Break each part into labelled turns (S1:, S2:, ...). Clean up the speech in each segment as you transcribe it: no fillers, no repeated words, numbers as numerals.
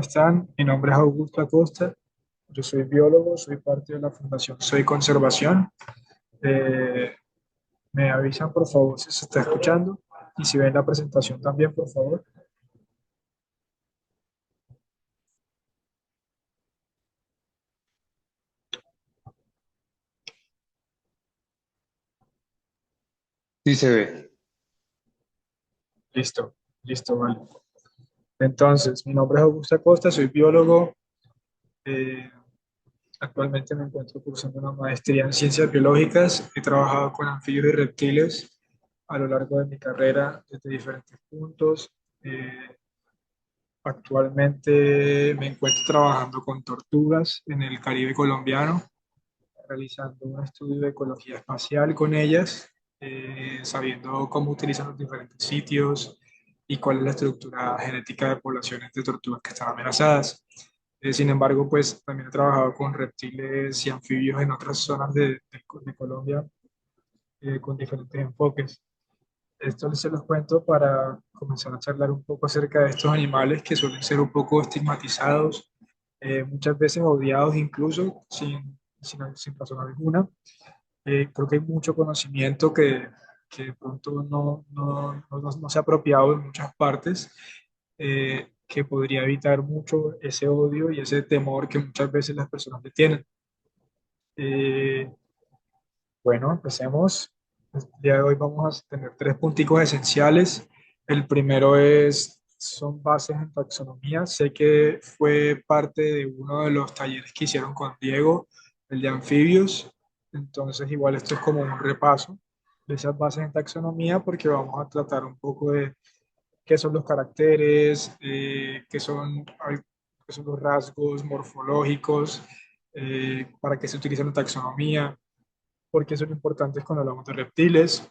S1: Están? Mi nombre es Augusto Acosta, yo soy biólogo, soy parte de la Fundación Soy Conservación. Eh, Me avisan por favor si se está escuchando y si ven la presentación también, por favor.
S2: Sí se ve.
S1: Listo, listo, vale. Entonces, mi nombre es Augusto Acosta, soy biólogo. eh, Actualmente me encuentro cursando una maestría en ciencias biológicas. He trabajado con anfibios y reptiles a lo largo de mi carrera desde diferentes puntos. Eh, Actualmente me encuentro trabajando con tortugas en el Caribe colombiano, realizando un estudio de ecología espacial con ellas, sabiendo cómo utilizan los diferentes sitios y cuál es la estructura genética de poblaciones de tortugas que están amenazadas. Sin embargo, pues también he trabajado con reptiles y anfibios en otras zonas de Colombia, con diferentes enfoques. Esto se los cuento para comenzar a charlar un poco acerca de estos animales que suelen ser un poco estigmatizados, muchas veces odiados incluso sin razón alguna. Creo que hay mucho conocimiento que de pronto no se ha apropiado en muchas partes, que podría evitar mucho ese odio y ese temor que muchas veces las personas le tienen. Eh, bueno, empecemos. El día de hoy vamos a tener tres punticos esenciales. El primero son bases en taxonomía. Sé que fue parte de uno de los talleres que hicieron con Diego, el de anfibios. Entonces, igual esto es como un repaso de esas bases en taxonomía porque vamos a tratar un poco de qué son los caracteres, qué son los rasgos morfológicos, para qué se utiliza la taxonomía, porque son importantes cuando hablamos de reptiles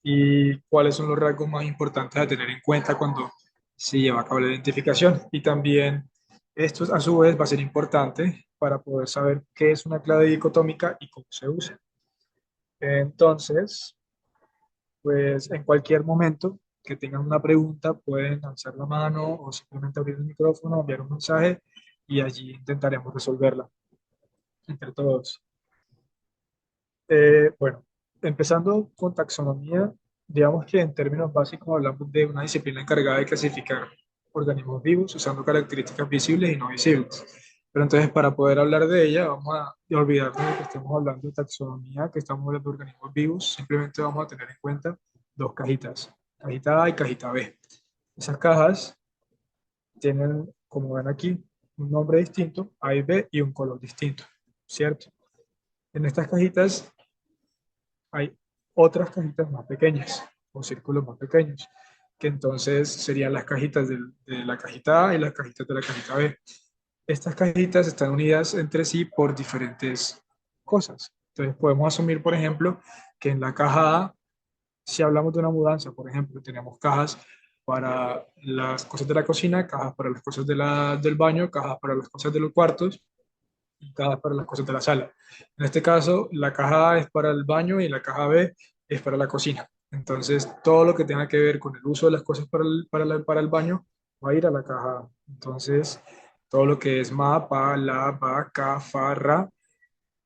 S1: y cuáles son los rasgos más importantes a tener en cuenta cuando se lleva a cabo la identificación. Y también esto a su vez va a ser importante para poder saber qué es una clave dicotómica y cómo se usa. Entonces, pues en cualquier momento que tengan una pregunta pueden alzar la mano o simplemente abrir el micrófono, enviar un mensaje y allí intentaremos resolverla entre todos. Bueno, empezando con taxonomía, digamos que en términos básicos hablamos de una disciplina encargada de clasificar organismos vivos usando características visibles y no visibles. Pero entonces, para poder hablar de ella, vamos a olvidarnos de que estemos hablando de taxonomía, que estamos hablando de organismos vivos, simplemente vamos a tener en cuenta dos cajitas, cajita A y cajita B. Esas cajas tienen, como ven aquí, un nombre distinto, A y B, y un color distinto, ¿cierto? En estas cajitas hay otras cajitas más pequeñas o círculos más pequeños, que entonces serían las cajitas de la cajita A y las cajitas de la cajita B. Estas cajitas están unidas entre sí por diferentes cosas. Entonces podemos asumir, por ejemplo, que en la caja A, si hablamos de una mudanza, por ejemplo, tenemos cajas para las cosas de la cocina, cajas para las cosas del baño, cajas para las cosas de los cuartos, cajas para las cosas de la sala. En este caso, la caja A es para el baño y la caja B es para la cocina. Entonces, todo lo que tenga que ver con el uso de las cosas para el baño va a ir a la caja A. Entonces, todo lo que es ma, pa, la, ba, ca, fa, ra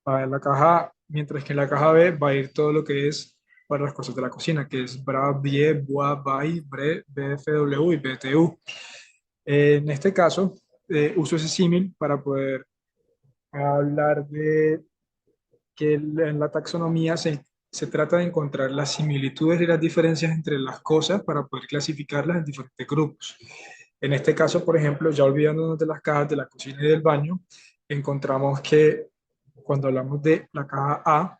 S1: va a la caja A, mientras que en la caja B va a ir todo lo que es para las cosas de la cocina, que es bra, bie, boa, bai, bre, bfw y btu. En este caso, uso ese símil para poder hablar de que en la taxonomía se trata de encontrar las similitudes y las diferencias entre las cosas para poder clasificarlas en diferentes grupos. En este caso, por ejemplo, ya olvidándonos de las cajas de la cocina y del baño, encontramos que cuando hablamos de la caja A,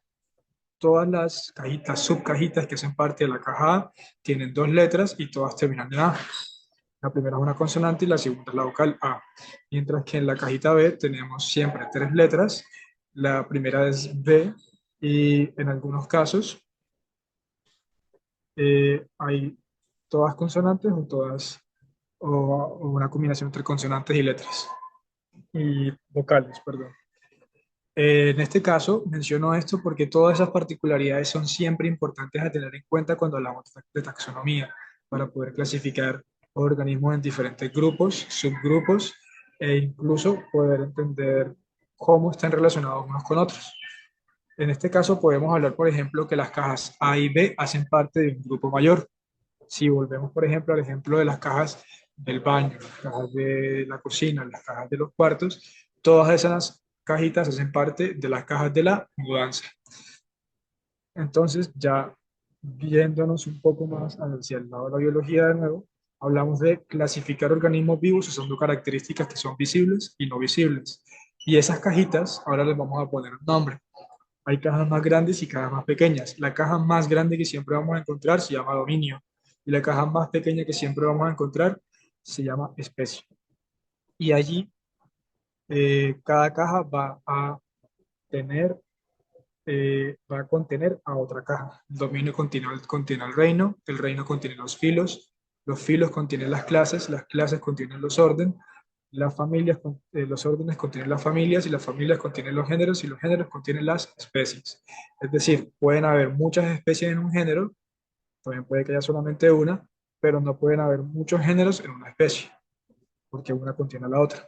S1: todas las cajitas, subcajitas que hacen parte de la caja A tienen dos letras y todas terminan en A. La primera es una consonante y la segunda es la vocal A. Mientras que en la cajita B tenemos siempre tres letras. La primera es B y en algunos casos hay todas consonantes o una combinación entre consonantes y letras y vocales, perdón. En este caso menciono esto porque todas esas particularidades son siempre importantes a tener en cuenta cuando hablamos de taxonomía para poder clasificar organismos en diferentes grupos, subgrupos, e incluso poder entender cómo están relacionados unos con otros. En este caso podemos hablar, por ejemplo, que las cajas A y B hacen parte de un grupo mayor. Si volvemos, por ejemplo, al ejemplo de las cajas del baño, las cajas de la cocina, las cajas de los cuartos, todas esas cajitas hacen parte de las cajas de la mudanza. Entonces, ya viéndonos un poco más hacia el lado de la biología de nuevo, hablamos de clasificar organismos vivos usando características que son visibles y no visibles. Y esas cajitas, ahora les vamos a poner un nombre. Hay cajas más grandes y cajas más pequeñas. La caja más grande que siempre vamos a encontrar se llama dominio y la caja más pequeña que siempre vamos a encontrar se llama especie. Y allí cada caja tener, va a contener a otra caja. El dominio contiene el reino contiene los filos contienen las clases contienen los órdenes, las familias, los órdenes contienen las familias contienen los géneros y los géneros contienen las especies. Es decir, pueden haber muchas especies en un género, también puede que haya solamente una, pero no pueden haber muchos géneros en una especie, porque una contiene a la otra.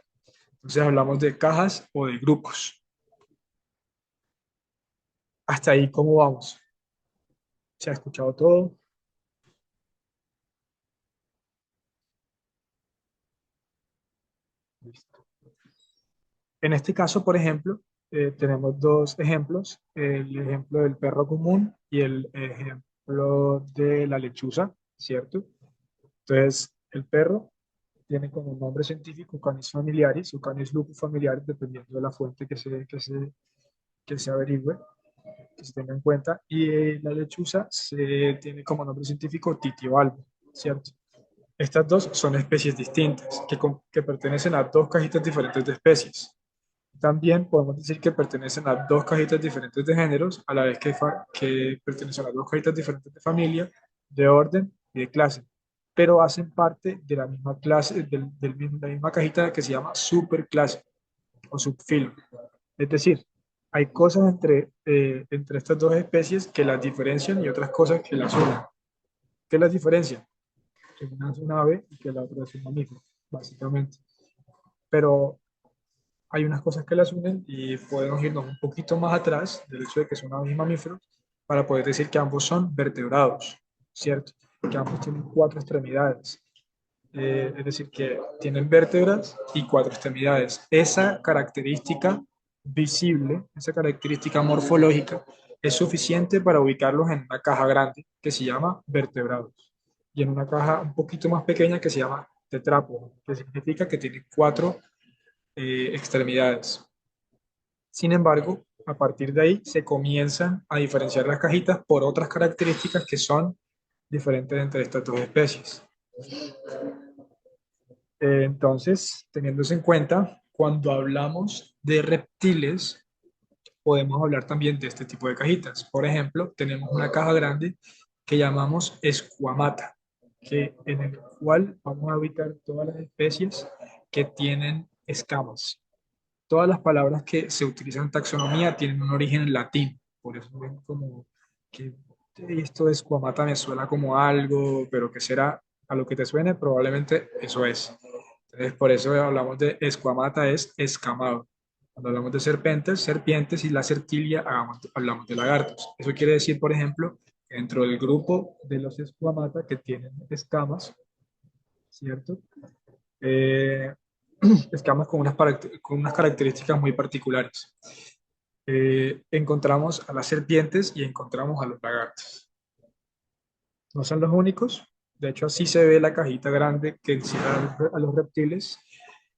S1: Entonces hablamos de cajas o de grupos. Hasta ahí, ¿cómo vamos? ¿Se ha escuchado todo? Listo. En este caso, por ejemplo, tenemos dos ejemplos, el ejemplo del perro común y el ejemplo de la lechuza, ¿cierto? Entonces, el perro tiene como nombre científico Canis familiaris o Canis lupus familiaris, dependiendo de la fuente que se averigüe, que se tenga en cuenta, y la lechuza se tiene como nombre científico Titio albo, ¿cierto? Estas dos son especies distintas, que pertenecen a dos cajitas diferentes de especies. También podemos decir que pertenecen a dos cajitas diferentes de géneros, a la vez que pertenecen a dos cajitas diferentes de familia, de orden y de clase, pero hacen parte de la misma clase, la misma cajita que se llama superclase o subfilo. Es decir, hay cosas entre estas dos especies que las diferencian y otras cosas que las unen. ¿Qué las diferencian? Que una es un ave y que la otra es un mamífero, básicamente. Pero hay unas cosas que las unen y podemos irnos un poquito más atrás del hecho de que son aves y mamíferos para poder decir que ambos son vertebrados, ¿cierto? Que ambos tienen cuatro extremidades. Es decir, que tienen vértebras y cuatro extremidades. Esa característica visible, esa característica morfológica, es suficiente para ubicarlos en una caja grande que se llama vertebrados y en una caja un poquito más pequeña que se llama tetrápodo, que significa que tiene cuatro extremidades. Sin embargo, a partir de ahí se comienzan a diferenciar las cajitas por otras características que son diferentes entre estas dos especies. Entonces, teniendo eso en cuenta, cuando hablamos de reptiles, podemos hablar también de este tipo de cajitas. Por ejemplo, tenemos una caja grande que llamamos escuamata, en el cual vamos a ubicar todas las especies que tienen escamas. Todas las palabras que se utilizan en taxonomía tienen un origen en latín, por eso ven como que esto de escuamata me suena como algo, pero que será a lo que te suene, probablemente eso es. Entonces, por eso hablamos de escuamata, es escamado. Cuando hablamos de serpientes, serpientes y la sertilia, hablamos de lagartos. Eso quiere decir, por ejemplo, que dentro del grupo de los escuamata que tienen escamas, ¿cierto? Eh, escamas con unas características muy particulares. Encontramos a las serpientes y encontramos a los lagartos. No son los únicos, de hecho así se ve la cajita grande que encierra a los reptiles.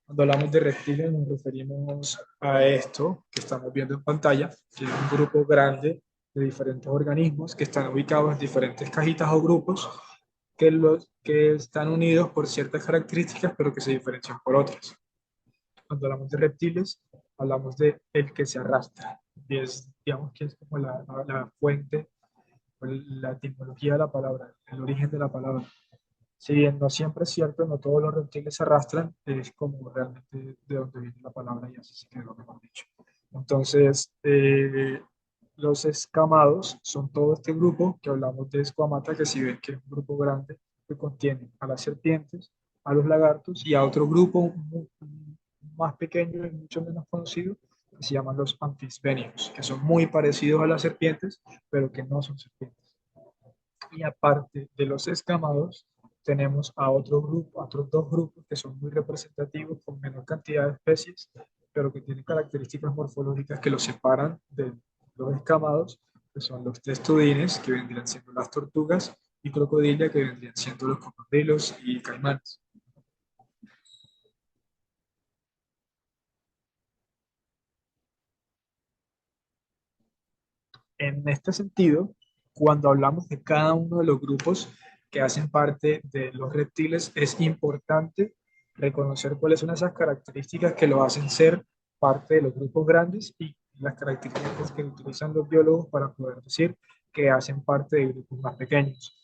S1: Cuando hablamos de reptiles nos referimos a esto que estamos viendo en pantalla, que es un grupo grande de diferentes organismos que están ubicados en diferentes cajitas o grupos que están unidos por ciertas características pero que se diferencian por otras. Cuando hablamos de reptiles, hablamos de el que se arrastra. Y es, digamos que es como la fuente, la etimología de la palabra, el origen de la palabra. Si bien no siempre es cierto, no todos los reptiles se arrastran, es como realmente de donde viene la palabra y así se quedó mejor dicho. Entonces, los escamados son todo este grupo que hablamos de escuamata, que si ven que es un grupo grande que contiene a las serpientes a los lagartos, y a otro grupo más pequeño y mucho menos conocido, que se llaman los anfisbenios, que son muy parecidos a las serpientes, pero que no son serpientes. Y aparte de los escamados, tenemos a otro grupo, a otros dos grupos que son muy representativos, con menor cantidad de especies, pero que tienen características morfológicas que los separan de los escamados, que son los testudines, que vendrían siendo las tortugas, y crocodilia, que vendrían siendo los cocodrilos y caimanes. En este sentido, cuando hablamos de cada uno de los grupos que hacen parte de los reptiles, es importante reconocer cuáles son esas características que los hacen ser parte de los grupos grandes y las características que utilizan los biólogos para poder decir que hacen parte de grupos más pequeños.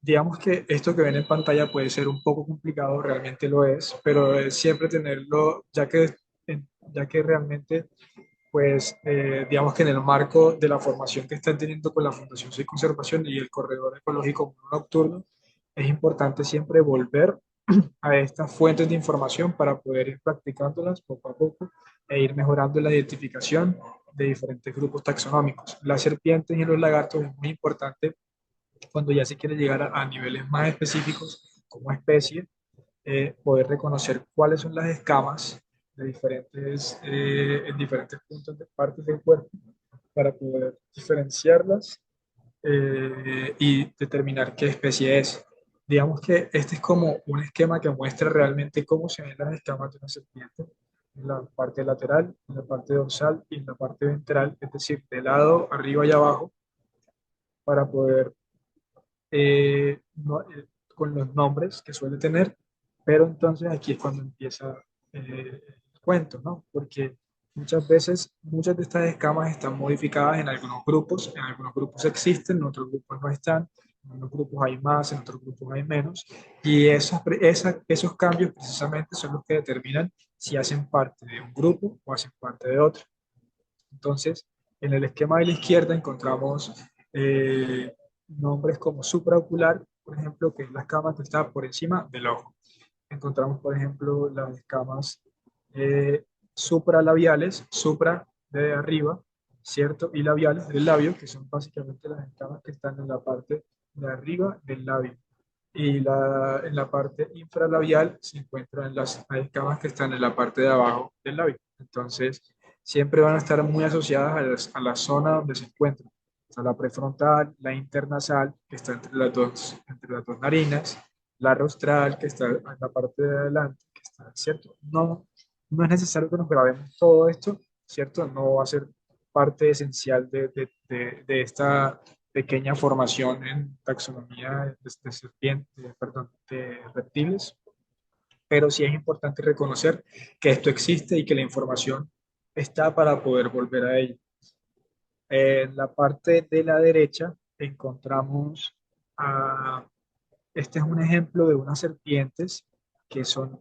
S1: Digamos que esto que ven en pantalla puede ser un poco complicado, realmente lo es, pero es siempre tenerlo, ya que realmente pues digamos que en el marco de la formación que están teniendo con la Fundación Soy Conservación y el Corredor Ecológico Nocturno, es importante siempre volver a estas fuentes de información para poder ir practicándolas poco a poco e ir mejorando la identificación de diferentes grupos taxonómicos. Las serpientes y los lagartos es muy importante cuando ya se quiere llegar a niveles más específicos como especie, poder reconocer cuáles son las escamas de en diferentes puntos de partes del cuerpo para poder diferenciarlas y determinar qué especie es. Digamos que este es como un esquema que muestra realmente cómo se ven las escamas de una serpiente en la parte lateral, en la parte dorsal y en la parte ventral, es decir, de lado, arriba y abajo, para poder con los nombres que suele tener, pero entonces aquí es cuando empieza el cuento, ¿no? Porque muchas veces, muchas de estas escamas están modificadas en algunos grupos existen, en otros grupos no están, en unos grupos hay más, en otros grupos hay menos, y esos cambios precisamente son los que determinan si hacen parte de un grupo o hacen parte de otro. Entonces, en el esquema de la izquierda encontramos nombres como supraocular, por ejemplo, que es la escama que está por encima del ojo. Encontramos, por ejemplo, las escamas supralabiales, supra de arriba, ¿cierto? Y labiales del labio, que son básicamente las escamas que están en la parte de arriba del labio. Y en la parte infralabial se encuentran las escamas que están en la parte de abajo del labio. Entonces, siempre van a estar muy asociadas a la zona donde se encuentran. Está la prefrontal, la internasal, que está entre las dos narinas, la rostral, que está en la parte de adelante, que está, ¿cierto? No, no es necesario que nos grabemos todo esto, ¿cierto? No va a ser parte esencial de esta pequeña formación en taxonomía perdón, de reptiles, pero sí es importante reconocer que esto existe y que la información está para poder volver a ello. En la parte de la derecha encontramos, a, este es un ejemplo de unas serpientes que son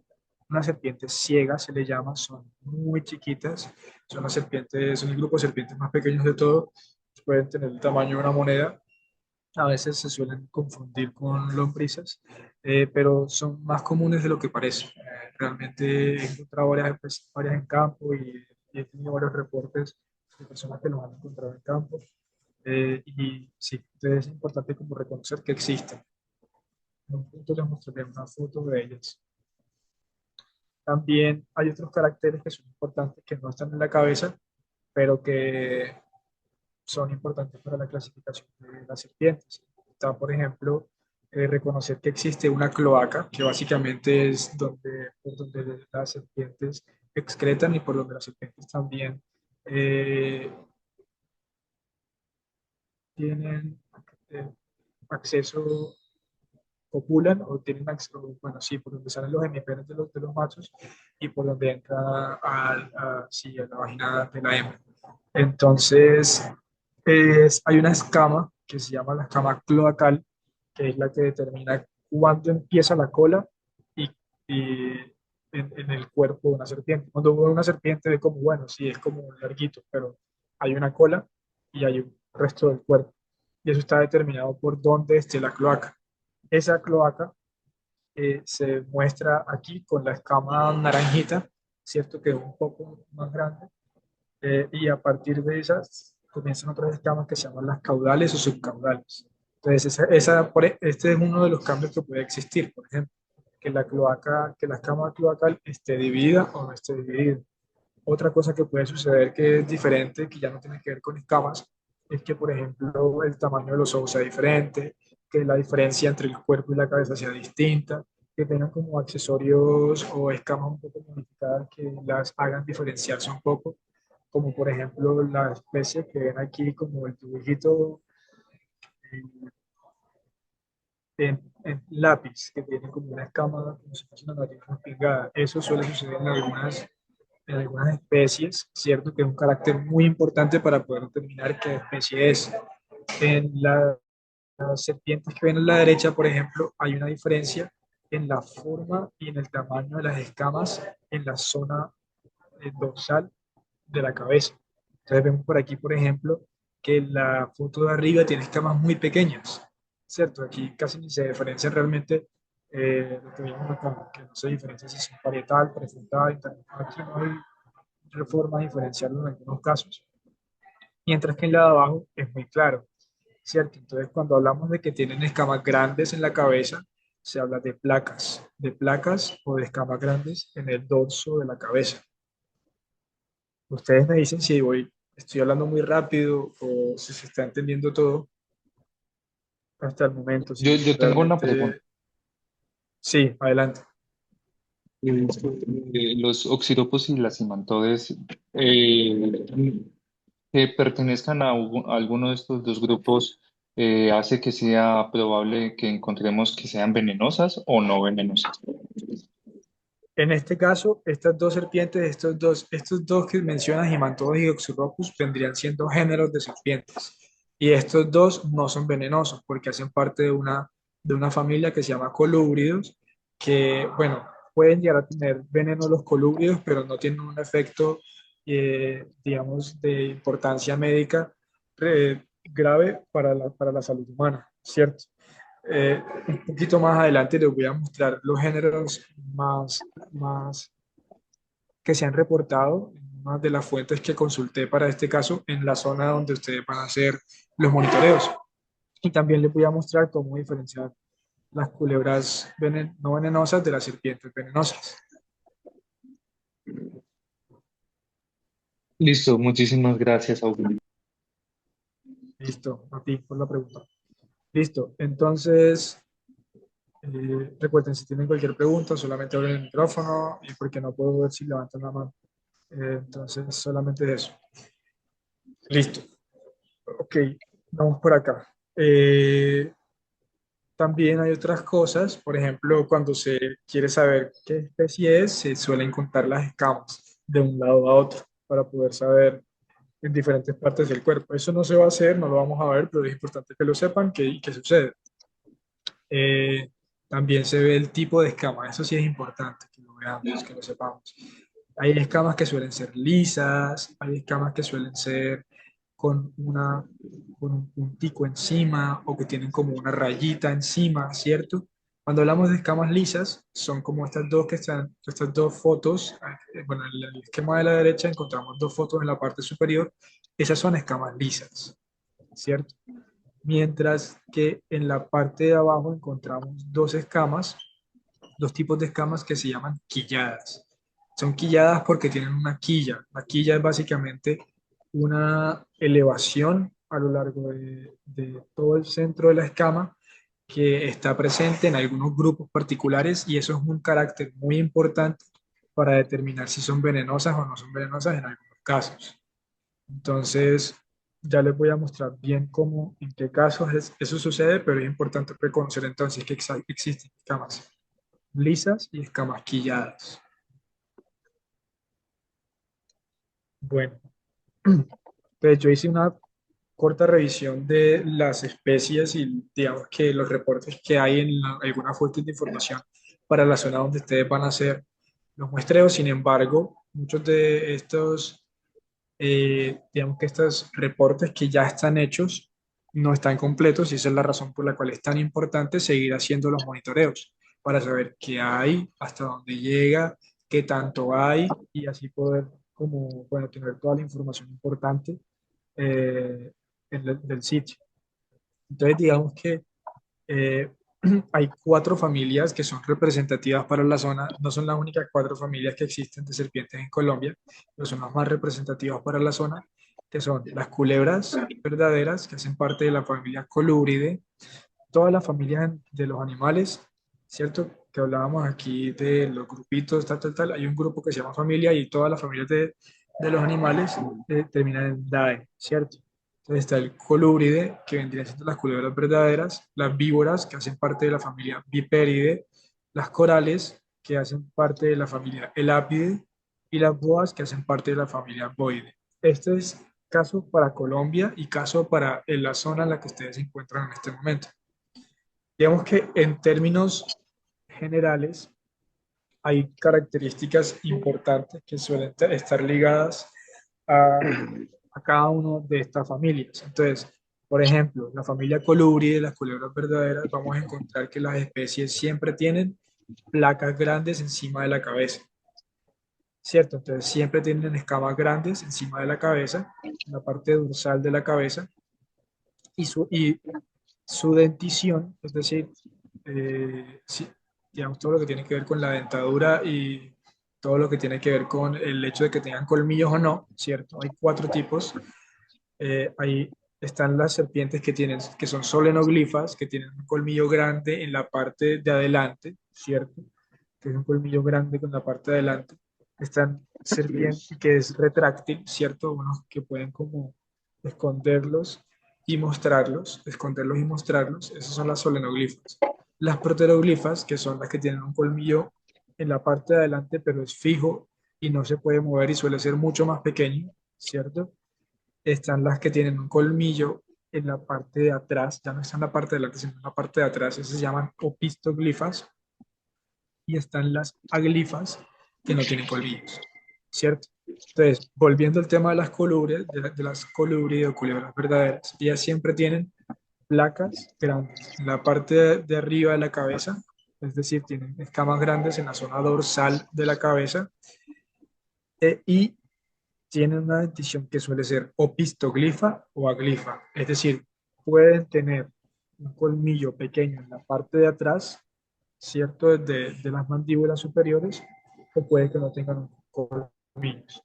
S1: unas serpientes ciegas, se le llama, son muy chiquitas, son las serpientes, son el grupo de serpientes más pequeños de todo, pueden tener el tamaño de una moneda, a veces se suelen confundir con lombrices, pero son más comunes de lo que parece. Realmente he encontrado varias en campo y he tenido varios reportes de personas que los han encontrado en campo. Y sí, entonces es importante como reconocer que existen. En un punto les mostraré una foto de ellas. También hay otros caracteres que son importantes que no están en la cabeza, pero que son importantes para la clasificación de las serpientes. Está, por ejemplo, reconocer que existe una cloaca, que básicamente es por donde las serpientes excretan y por donde las serpientes también eh, tienen eh, acceso, copulan o tienen acceso, bueno, sí, por donde salen los hemipenes de los machos y por donde entra sí, a la vagina de la hembra. Entonces, hay una escama que se llama la escama cloacal, que es la que determina cuándo empieza la cola y, y en el cuerpo de una serpiente. Cuando uno ve una serpiente ve como, bueno, sí, es como un larguito, pero hay una cola y hay un resto del cuerpo. Y eso está determinado por dónde esté la cloaca. Esa cloaca se muestra aquí con la escama naranjita, ¿cierto? Que es un poco más grande. Y a partir de esas comienzan otras escamas que se llaman las caudales o subcaudales. Entonces, este es uno de los cambios que puede existir, por ejemplo, que la escama cloacal esté dividida o no esté dividida. Otra cosa que puede suceder que es diferente, que ya no tiene que ver con escamas, es que, por ejemplo, el tamaño de los ojos sea diferente, que la diferencia entre el cuerpo y la cabeza sea distinta, que tengan como accesorios o escamas un poco modificadas que las hagan diferenciarse un poco, como por ejemplo la especie que ven aquí como el dibujito en lápiz, que tiene como una escama, como si fuese una nariz respingada. Eso suele suceder en algunas especies, ¿cierto? Que es un carácter muy importante para poder determinar qué especie es. En las serpientes que ven a la derecha, por ejemplo, hay una diferencia en la forma y en el tamaño de las escamas en la zona dorsal de la cabeza. Entonces vemos por aquí, por ejemplo, que la foto de arriba tiene escamas muy pequeñas, ¿cierto? Aquí casi ni se diferencia realmente lo que vemos acá, que no se diferencia si son parietal, prefrontal, interno. Aquí no hay forma de diferenciarlo en algunos casos, mientras que en la de abajo es muy claro, ¿cierto? Entonces cuando hablamos de que tienen escamas grandes en la cabeza, se habla de placas o de escamas grandes en el dorso de la cabeza. Ustedes me dicen si estoy hablando muy rápido o si se está entendiendo todo hasta el momento,
S2: Yo,
S1: si
S2: yo tengo una pregunta.
S1: realmente... Sí, adelante.
S2: Los oxidopos y las imantodes que pertenezcan a alguno de estos dos grupos hace que sea probable que encontremos que sean venenosas o no venenosas.
S1: En este caso, estas dos serpientes, estos dos que mencionas, Himantodes y Oxyropus, vendrían siendo géneros de serpientes. Y estos dos no son venenosos porque hacen parte de una familia que se llama colúbridos, que, bueno, pueden llegar a tener veneno los colúbridos, pero no tienen un efecto, digamos, de importancia médica grave para la salud humana, ¿cierto? Un poquito más adelante les voy a mostrar los géneros más que se han reportado en una de las fuentes que consulté para este caso en la zona donde ustedes van a hacer los monitoreos. Y también les voy a mostrar cómo diferenciar las culebras no venenosas de las serpientes venenosas.
S2: Listo, muchísimas gracias, Augusto.
S1: Listo, a ti por la pregunta. Listo, entonces recuerden, si tienen cualquier pregunta, solamente abren el micrófono y porque no puedo ver si levantan la mano. Entonces, solamente eso. Listo. Ok, vamos por acá. También hay otras cosas, por ejemplo, cuando se quiere saber qué especie es, se suelen contar las escamas de un lado a otro para poder saber en diferentes partes del cuerpo. Eso no se va a hacer, no lo vamos a ver, pero es importante que lo sepan qué sucede. Eh, También se ve el tipo de escama, eso sí es importante que lo veamos, que lo sepamos. Hay escamas que suelen ser lisas, hay escamas que suelen ser con con un puntico encima o que tienen como una rayita encima, ¿cierto? Cuando hablamos de escamas lisas, son como estas dos estas dos fotos. Bueno, en el esquema de la derecha encontramos dos fotos en la parte superior. Esas son escamas lisas, ¿cierto? Mientras que en la parte de abajo encontramos dos escamas, dos tipos de escamas que se llaman quilladas. Son quilladas porque tienen una quilla. La quilla es básicamente una elevación a lo largo de todo el centro de la escama que está presente en algunos grupos particulares y eso es un carácter muy importante para determinar si son venenosas o no son venenosas en algunos casos. Entonces, ya les voy a mostrar bien cómo, en qué casos eso sucede, pero es importante reconocer entonces que existen escamas lisas y escamas quilladas. Bueno, pues yo hice una corta revisión de las especies y digamos que los reportes que hay en algunas fuentes de información para la zona donde ustedes van a hacer los muestreos. Sin embargo, muchos de estos digamos que estos reportes que ya están hechos no están completos y esa es la razón por la cual es tan importante seguir haciendo los monitoreos, para saber qué hay, hasta dónde llega, qué tanto hay y así poder como, bueno, tener toda la información importante eh, del sitio. Entonces, digamos que eh, hay cuatro familias que son representativas para la zona. No son las únicas cuatro familias que existen de serpientes en Colombia, pero son las más representativas para la zona, que son las culebras verdaderas, que hacen parte de la familia Colúbride, todas las familias de los animales, ¿cierto? Que hablábamos aquí de los grupitos, tal, tal, tal. Hay un grupo que se llama familia y todas las familias de los animales terminan en DAE, ¿cierto? Entonces está el colúbride, que vendrían siendo las culebras verdaderas, las víboras, que hacen parte de la familia Vipéride, las corales, que hacen parte de la familia Elápide, y las boas, que hacen parte de la familia Boide. Este es caso para Colombia y caso para la zona en la que ustedes se encuentran en este momento. Digamos que en términos generales hay características importantes que suelen estar ligadas a cada uno de estas familias. Entonces, por ejemplo, la familia Colubri de las culebras verdaderas, vamos a encontrar que las especies siempre tienen placas grandes encima de la cabeza, ¿cierto? Entonces, siempre tienen escamas grandes encima de la cabeza, en la parte dorsal de la cabeza, y su dentición, es decir, sí, digamos, todo lo que tiene que ver con la dentadura y todo lo que tiene que ver con el hecho de que tengan colmillos o no, ¿cierto? Hay cuatro tipos. Ahí están las serpientes que son solenoglifas, que tienen un colmillo grande en la parte de adelante, ¿cierto? Que es un colmillo grande con la parte de adelante. Están serpientes que es retráctil, ¿cierto? Unos que pueden como esconderlos y mostrarlos, esconderlos y mostrarlos. Esas son las solenoglifas. Las proteroglifas, que son las que tienen un colmillo en la parte de adelante, pero es fijo y no se puede mover y suele ser mucho más pequeño, ¿cierto? Están las que tienen un colmillo en la parte de atrás, ya no está en la parte de adelante, sino en la parte de atrás, esas se llaman opistoglifas, y están las aglifas que no tienen colmillos, ¿cierto? Entonces, volviendo al tema de las colubrias, de las colubrias o culebras verdaderas, ellas siempre tienen placas grandes en la parte de arriba de la cabeza, es decir, tienen escamas grandes en la zona dorsal de la cabeza, y tienen una dentición que suele ser opistoglifa o aglifa, es decir, pueden tener un colmillo pequeño en la parte de atrás, ¿cierto? De las mandíbulas superiores, o puede que no tengan colmillos,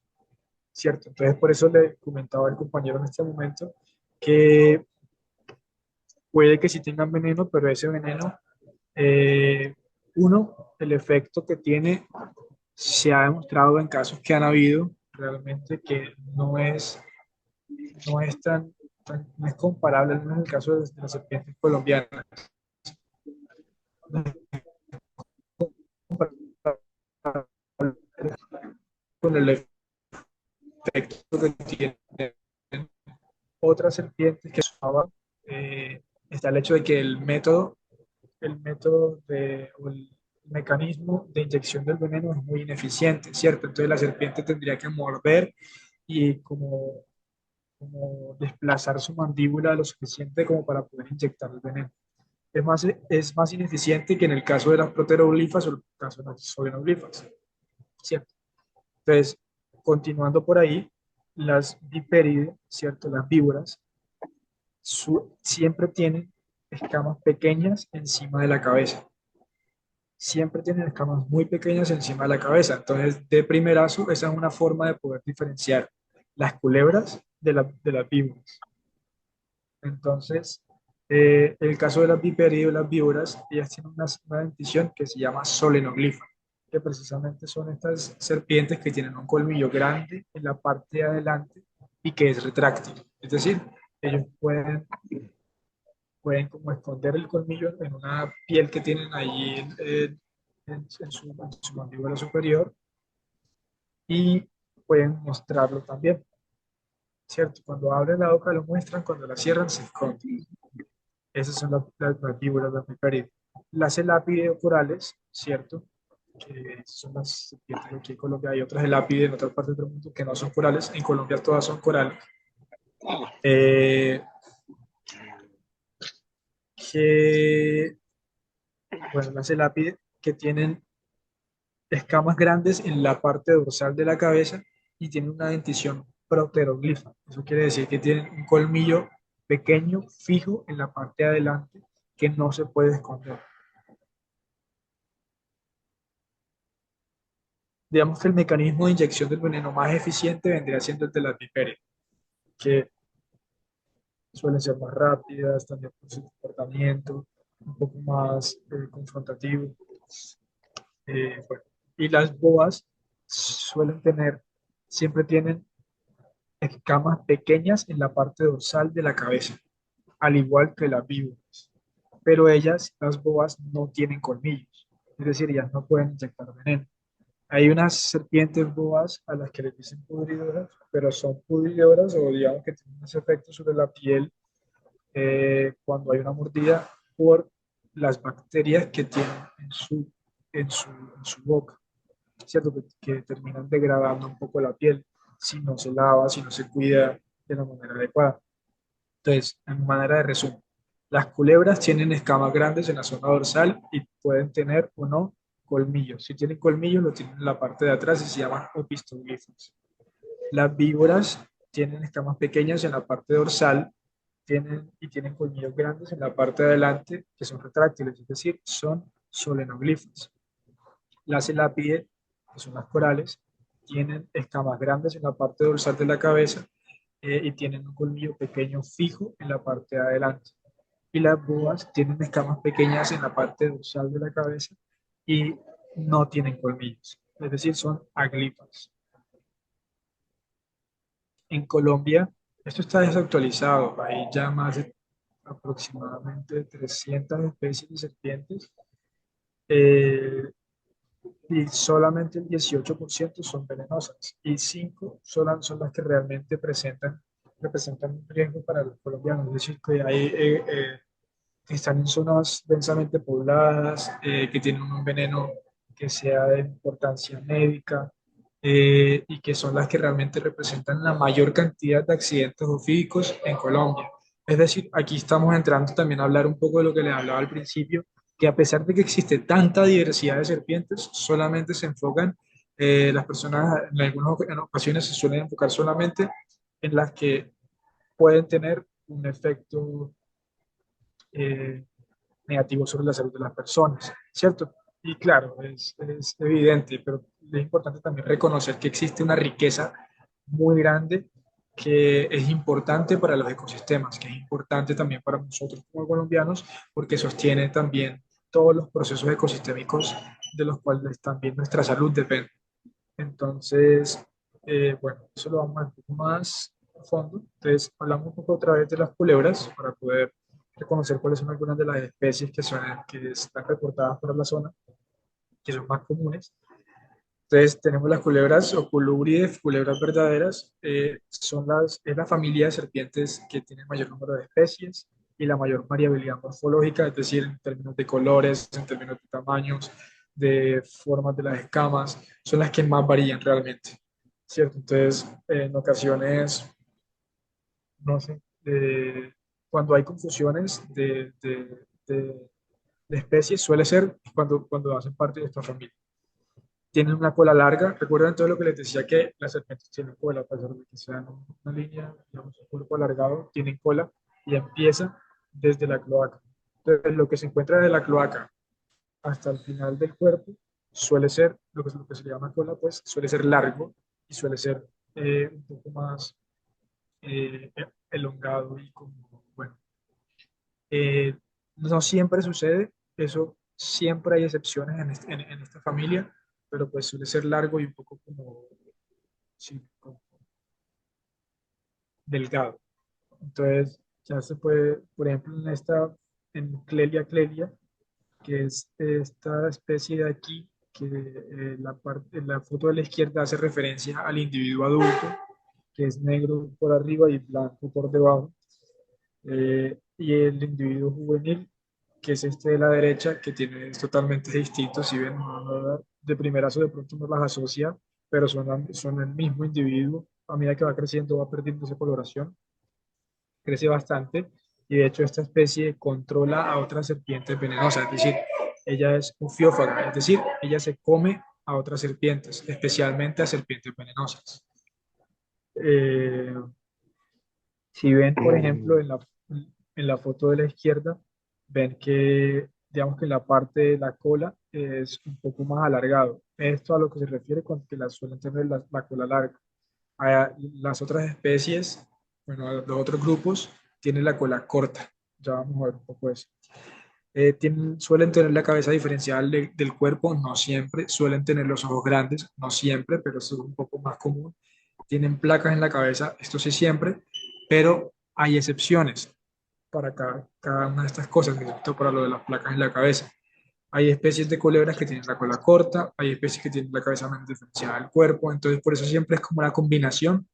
S1: ¿cierto? Entonces, por eso le comentaba al compañero en este momento que puede que sí tengan veneno, pero ese veneno, eh, uno, el efecto que tiene se ha demostrado en casos que han habido realmente que no es no es comparable, al menos en el caso de las serpientes colombianas, no es comparable con el efecto que tienen otras serpientes que usaban. Está el hecho de que el método o el mecanismo de inyección del veneno es muy ineficiente, ¿cierto? Entonces la serpiente tendría que morder y como desplazar su mandíbula lo suficiente como para poder inyectar el veneno. Es más ineficiente que en el caso de las proteroglifas o el caso de las solenoglifas, ¿cierto? Entonces, continuando por ahí, las viperides, ¿cierto? Las víboras, siempre tienen escamas pequeñas encima de la cabeza. Siempre tienen escamas muy pequeñas encima de la cabeza. Entonces, de primerazo, esa es una forma de poder diferenciar las culebras de las víboras. Entonces, el caso de las viperidas o las víboras, ellas tienen una dentición que se llama solenoglifa, que precisamente son estas serpientes que tienen un colmillo grande en la parte de adelante y que es retráctil. Es decir, ellos pueden como esconder el colmillo en una piel que tienen allí en su mandíbula superior y pueden mostrarlo también, ¿cierto? Cuando abren la boca lo muestran, cuando la cierran se esconden. Esas son las víboras de Amíperido. Las elápides corales, ¿cierto? Que son las serpientes aquí en Colombia. Hay otras elápides en otras partes del mundo que no son corales. En Colombia todas son corales. Eh, que, bueno, las elápides que tienen escamas grandes en la parte dorsal de la cabeza y tienen una dentición proteroglifa. Eso quiere decir que tienen un colmillo pequeño, fijo en la parte de adelante, que no se puede esconder. Digamos que el mecanismo de inyección del veneno más eficiente vendría siendo el de las viperias, que suelen ser más rápidas, también por su comportamiento, un poco más confrontativo. Bueno. Y las boas suelen tener, siempre tienen escamas pequeñas en la parte dorsal de la cabeza, al igual que las víboras. Pero ellas, las boas, no tienen colmillos, es decir, ellas no pueden inyectar veneno. Hay unas serpientes boas a las que les dicen pudridoras, pero son pudridoras o digamos que tienen ese efecto sobre la piel cuando hay una mordida por las bacterias que tienen en su boca, ¿cierto? Que terminan degradando un poco la piel si no se lava, si no se cuida de la manera adecuada. Entonces, en manera de resumen, las culebras tienen escamas grandes en la zona dorsal y pueden tener o no colmillos. Si tienen colmillos, lo tienen en la parte de atrás y se llaman opistoglifos. Las víboras tienen escamas pequeñas en la parte dorsal tienen colmillos grandes en la parte de adelante que son retráctiles, es decir, son solenoglifos. Las elápide, que son las corales, tienen escamas grandes en la parte dorsal de la cabeza y tienen un colmillo pequeño fijo en la parte de adelante. Y las boas tienen escamas pequeñas en la parte dorsal de la cabeza y no tienen colmillos, es decir, son aglifas. En Colombia, esto está desactualizado, hay ya más de aproximadamente 300 especies de serpientes eh, y solamente el 18% son venenosas y 5 son las que realmente representan un riesgo para los colombianos. Es decir, que hay, que están en zonas densamente pobladas, que tienen un veneno que sea de importancia médica y que son las que realmente representan la mayor cantidad de accidentes ofídicos en Colombia. Es decir, aquí estamos entrando también a hablar un poco de lo que les hablaba al principio, que a pesar de que existe tanta diversidad de serpientes, solamente se enfocan, las personas en algunas en ocasiones se suelen enfocar solamente en las que pueden tener un efecto eh, negativo sobre la salud de las personas, ¿cierto? Y claro, es evidente, pero es importante también reconocer que existe una riqueza muy grande que es importante para los ecosistemas, que es importante también para nosotros como colombianos, porque sostiene también todos los procesos ecosistémicos de los cuales también nuestra salud depende. Entonces, bueno, eso lo vamos a ver un poco más a fondo. Entonces, hablamos un poco otra vez de las culebras para poder reconocer cuáles son algunas de las especies que están reportadas por la zona, que son más comunes. Entonces, tenemos las culebras o colúbrides, culebras verdaderas. Es la familia de serpientes que tiene el mayor número de especies y la mayor variabilidad morfológica, es decir, en términos de colores, en términos de tamaños, de formas de las escamas, son las que más varían realmente, ¿cierto? Entonces, en ocasiones, no sé, cuando hay confusiones de especies, suele ser cuando hacen parte de esta familia. Tienen una cola larga. Recuerden todo lo que les decía que las serpientes tienen cola, a pesar de que sean una línea, digamos, un cuerpo alargado, tienen cola y empieza desde la cloaca. Entonces, lo que se encuentra desde la cloaca hasta el final del cuerpo suele ser, lo que se le llama cola, pues suele ser largo y suele ser un poco más eh, elongado y como, bueno, eh, no siempre sucede, eso siempre hay excepciones en esta familia, pero pues suele ser largo y un poco como, sí, como delgado. Entonces, ya se puede, por ejemplo, en Clelia clelia, que es esta especie de aquí, que la foto de la izquierda hace referencia al individuo adulto, que es negro por arriba y blanco por debajo, y el individuo juvenil, que es este de la derecha, que tiene es totalmente distinto, si ven, de primerazo de pronto no las asocia, pero son el mismo individuo, a medida que va creciendo va perdiendo esa coloración, crece bastante, y de hecho esta especie controla a otras serpientes venenosas, es decir, ella es ofiófaga, es decir, ella se come a otras serpientes, especialmente a serpientes venenosas. Eh, si ven, por ejemplo,
S3: Mm,
S1: en la foto de la izquierda, ven que, digamos que la parte de la cola es un poco más alargado. Esto a lo que se refiere con que las suelen tener la cola larga. Las otras especies, bueno, los otros grupos tienen la cola corta. Ya vamos a ver un poco eso. Suelen tener la cabeza diferencial del cuerpo, no siempre. Suelen tener los ojos grandes, no siempre, pero eso es un poco más común. Tienen placas en la cabeza, esto sí siempre, pero hay excepciones para cada una de estas cosas, excepto para lo de las placas en la cabeza. Hay especies de culebras que tienen la cola corta, hay especies que tienen la cabeza menos diferenciada del cuerpo, entonces por eso siempre es como una combinación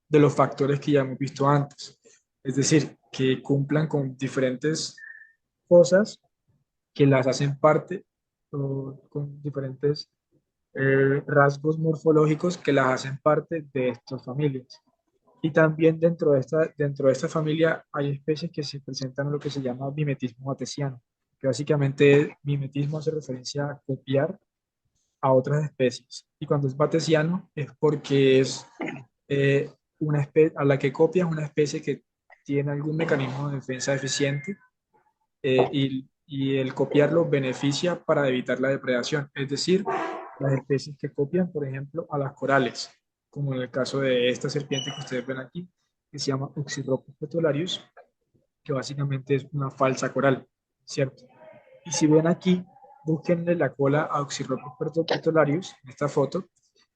S1: de los factores que ya hemos visto antes. Es decir, que cumplan con diferentes cosas que las hacen parte, o con diferentes rasgos morfológicos que las hacen parte de estas familias. Y también dentro de esta familia hay especies que se presentan en lo que se llama mimetismo batesiano, que básicamente mimetismo hace referencia a copiar a otras especies. Y cuando es batesiano es porque es una especie a la que copia es una especie que tiene algún mecanismo de defensa eficiente, y el copiarlo beneficia para evitar la depredación. Es decir, las especies que copian, por ejemplo, a las corales, como en el caso de esta serpiente que ustedes ven aquí, que se llama Oxyropus petularius, que básicamente es una falsa coral, ¿cierto? Y si ven aquí, búsquenle la cola a Oxyropus petularius en esta foto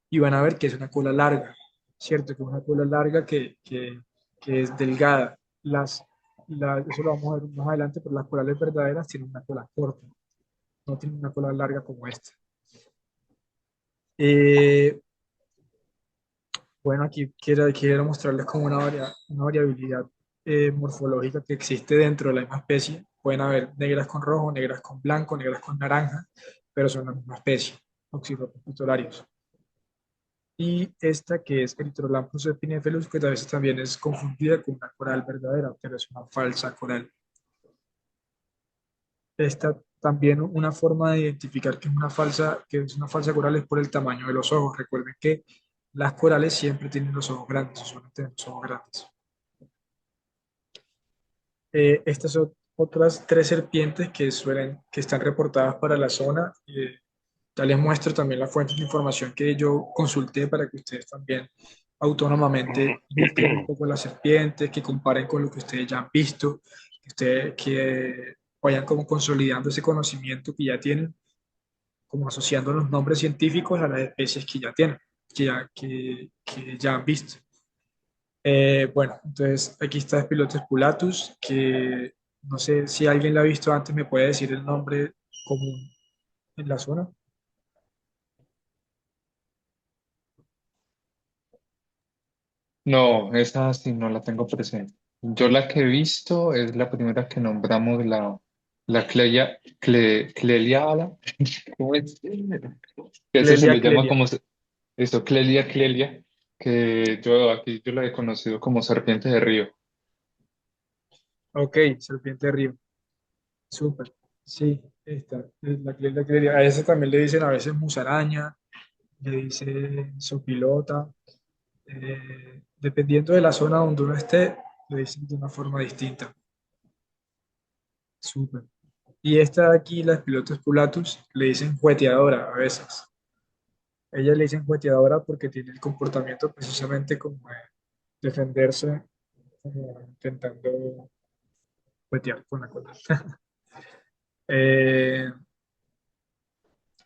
S1: y van a ver que es una cola larga, ¿cierto? Que es una cola larga que es delgada. Eso lo vamos a ver más adelante, pero las corales verdaderas tienen una cola corta, no tienen una cola larga como esta. Eh, bueno, aquí quiero mostrarles como una variabilidad morfológica que existe dentro de la misma especie. Pueden haber negras con rojo, negras con blanco, negras con naranja, pero son la misma especie, Oxyropus pictorius. Y esta que es Erythrolampus epinephilus, que a veces también es confundida con una coral verdadera, pero es una falsa coral. Esta también una forma de identificar que es una falsa coral es por el tamaño de los ojos. Recuerden que las corales siempre tienen los ojos grandes, o suelen tener los ojos grandes. Estas son otras tres serpientes que están reportadas para la zona. Ya les muestro también las fuentes de información que yo consulté para que ustedes también autónomamente busquen un poco las serpientes, que comparen con lo que ustedes ya han visto, que vayan como consolidando ese conocimiento que ya tienen, como asociando los nombres científicos a las especies que ya tienen, que ya han visto. Bueno, entonces aquí está Spilotes pulatus, que no sé si alguien la ha visto antes, me puede decir el nombre común en la zona.
S2: No, esa sí no la tengo presente. Yo la que he visto es la primera que nombramos, la Clelia Ala. ¿Cómo es? Que eso se
S1: Clelia
S2: le llama
S1: clelia.
S2: como eso, Clelia, que yo la he conocido como serpiente de río.
S1: Ok, serpiente de río. Súper. Sí, esta es la Clelia clelia. A esa también le dicen a veces musaraña, le dicen sopilota. Dependiendo de la zona donde uno esté, le dicen de una forma distinta. Súper. Y esta de aquí, la Spilotes pulatus, le dicen jugueteadora a veces. Ella le dicen jugueteadora porque tiene el comportamiento precisamente como de defenderse, como intentando juguetear con la cola. Eh,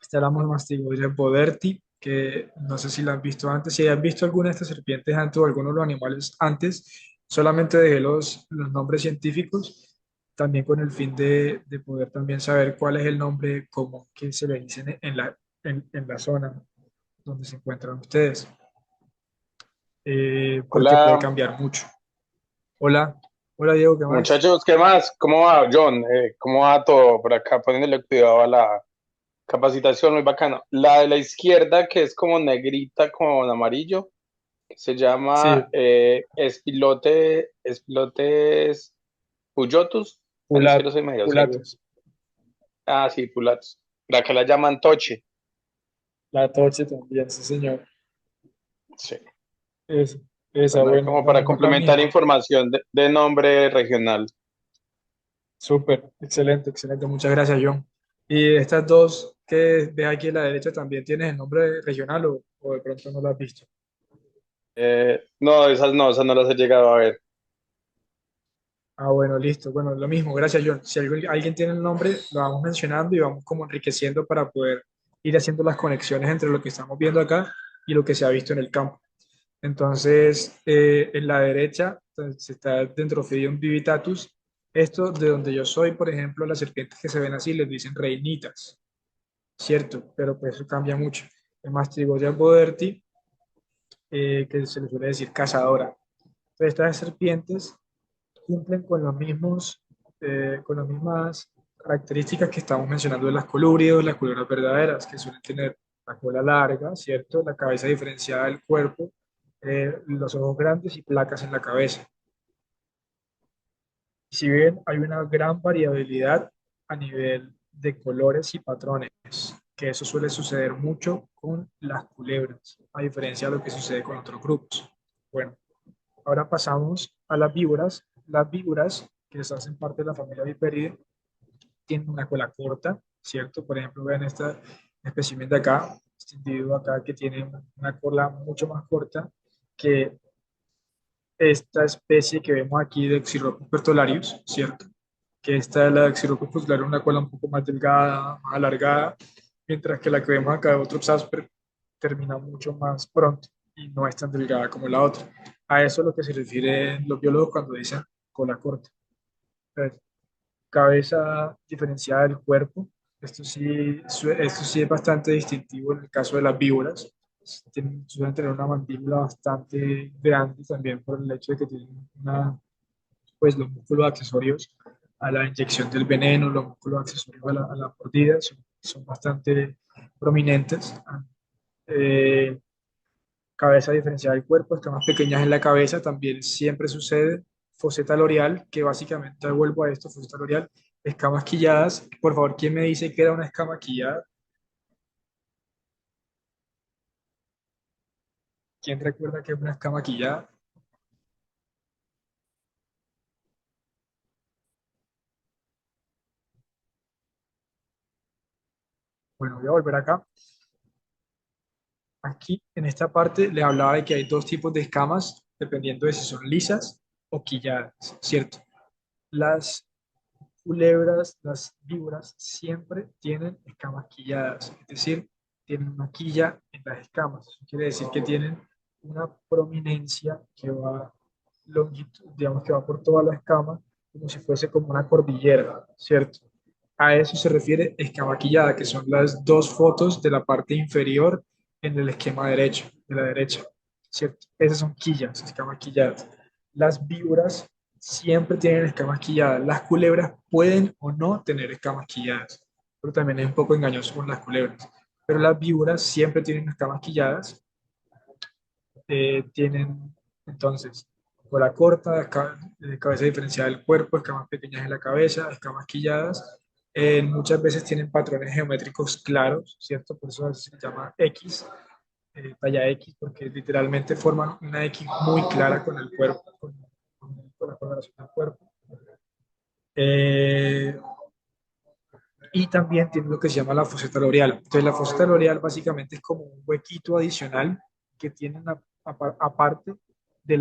S1: Esta la Mastigoria boderti, que no sé si la han visto antes. Si han visto alguna de estas serpientes antes o algunos de los animales antes, solamente dejé los nombres científicos, también con el fin de poder también saber cuál es el nombre común que se le dice en la zona donde se encuentran ustedes, porque puede
S3: Hola,
S1: cambiar mucho. Hola, hola Diego, ¿qué más?
S3: muchachos, ¿qué más? ¿Cómo va, John? ¿Cómo va todo por acá? Poniéndole cuidado a la capacitación, muy bacano. La de la izquierda, que es como negrita con amarillo, que se llama
S1: Sí,
S3: Espilotes Puyotus. Bueno, es que no
S1: Pulatus,
S3: soy medio ciego.
S1: Pulatus.
S3: Ah, sí, pulatos. La que la llaman toche.
S1: La toche también, sí, señor.
S3: Sí.
S1: Es, esa,
S3: Bueno,
S1: bueno,
S3: como
S1: la
S3: para
S1: tengo acá
S3: complementar
S1: mismo.
S3: información de nombre regional.
S1: Súper, excelente, excelente. Muchas gracias, John. Y estas dos que ves aquí a la derecha también tienes el nombre regional o de pronto no lo has visto.
S3: No, esas no las he llegado a ver.
S1: Ah, bueno, listo. Bueno, lo mismo, gracias, John. Si alguien tiene el nombre, lo vamos mencionando y vamos como enriqueciendo para poder ir haciendo las conexiones entre lo que estamos viendo acá y lo que se ha visto en el campo. Entonces, en la derecha entonces, está Dendrophidium vivitatus. Esto, de donde yo soy, por ejemplo, las serpientes que se ven así les dicen reinitas, ¿cierto? Pero pues eso cambia mucho. El Mastrigonia boderti, que se le suele decir cazadora. Entonces, estas serpientes cumplen con los mismos, con las mismas características que estamos mencionando de las colúridos, las culebras verdaderas, que suelen tener la cola larga, ¿cierto? La cabeza diferenciada del cuerpo, los ojos grandes y placas en la cabeza. Si bien hay una gran variabilidad a nivel de colores y patrones, que eso suele suceder mucho con las culebras, a diferencia de lo que sucede con otros grupos. Bueno, ahora pasamos a las víboras. Las víboras, que hacen parte de la familia Viperidae, tienen una cola corta, ¿cierto? Por ejemplo, vean esta espécimen de acá, este individuo acá que tiene una cola mucho más corta que esta especie que vemos aquí de Xeropus bertolarius, ¿cierto? Que esta es la de Xeropus bertolarius, una cola un poco más delgada, más alargada, mientras que la que vemos acá de otro Psasper termina mucho más pronto y no es tan delgada como la otra. A eso es lo que se refieren los biólogos cuando dicen cola corta. Entonces, cabeza diferenciada del cuerpo. Esto sí es bastante distintivo en el caso de las víboras. Suelen tener una mandíbula bastante grande también por el hecho de que tienen pues, los músculos accesorios a la inyección del veneno, los músculos accesorios a la mordida son bastante prominentes. Eh, Cabeza diferenciada del cuerpo, escamas pequeñas en la cabeza, también siempre sucede. Foseta loreal, que básicamente vuelvo a esto, foseta loreal, escamas quilladas. Por favor, ¿quién me dice que era una escama quillada? ¿Quién recuerda que es una escama quillada? Bueno, voy a volver acá. Aquí, en esta parte, les hablaba de que hay dos tipos de escamas, dependiendo de si son lisas o quilladas, ¿cierto? Las culebras, las víboras, siempre tienen escamas quilladas, es decir, tienen una quilla en las escamas. Eso quiere decir que tienen una prominencia que va longitud, digamos que va por toda la escama, como si fuese como una cordillera, ¿cierto? A eso se refiere escama quillada, que son las dos fotos de la parte inferior en el esquema derecho, de la derecha, ¿cierto? Esas son quillas, escamas quilladas. Las víboras siempre tienen escamas quilladas. Las culebras pueden o no tener escamas quilladas, pero también es un poco engañoso con las culebras. Pero las víboras siempre tienen escamas quilladas, tienen entonces cola corta, cabeza diferenciada del cuerpo, escamas pequeñas en la cabeza, escamas quilladas. Muchas veces tienen patrones geométricos claros, ¿cierto? Por eso se llama X, talla X, porque literalmente forman una X muy clara con el cuerpo, con la coloración del cuerpo. Eh, y también tiene lo que se llama la foseta loreal. Entonces, la foseta loreal básicamente es como un huequito adicional que tienen aparte de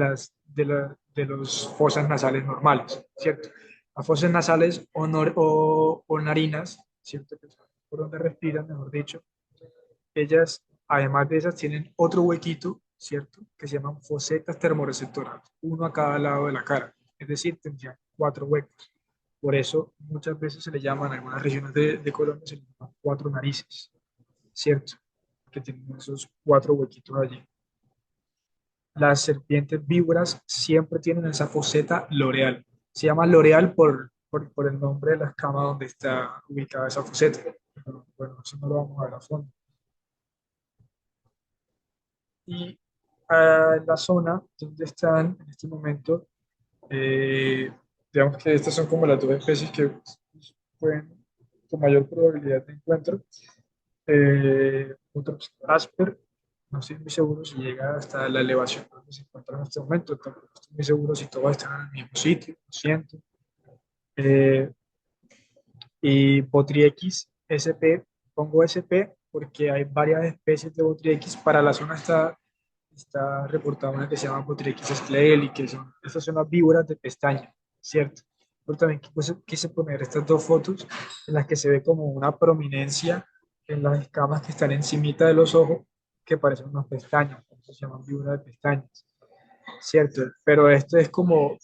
S1: los fosas nasales normales, ¿cierto? Las fosas nasales o narinas, ¿cierto? Que son por donde respiran, mejor dicho, ellas, además de esas, tienen otro huequito, ¿cierto? Que se llaman fosetas termorreceptoras, uno a cada lado de la cara. Es decir, tendrían cuatro huecos. Por eso muchas veces se le llaman, en algunas regiones de Colombia, se le llaman cuatro narices, ¿cierto? Que tienen esos cuatro huequitos allí. Las serpientes víboras siempre tienen esa foseta loreal. Se llama loreal por el nombre de la escama donde está ubicada esa foseta. Pero, bueno, eso no lo vamos a ver a fondo. Y en la zona donde están en este momento, eh, digamos que estas son como las dos especies que pueden con mayor probabilidad de encuentro. Otros Asper, no estoy muy seguro si llega hasta la elevación donde se encuentra en este momento, tampoco estoy muy seguro si todos están en el mismo sitio, lo siento. Eh, y Botrix SP, pongo SP porque hay varias especies de Botrix. Para la zona está reportada una que se llama Botrix scleel y que esas son las víboras de pestaña, ¿cierto? Pero también quise poner estas dos fotos en las que se ve como una prominencia en las escamas que están encimita de los ojos que parecen unas pestañas, por eso se llaman víboras de pestañas, ¿cierto? Pero esto es como,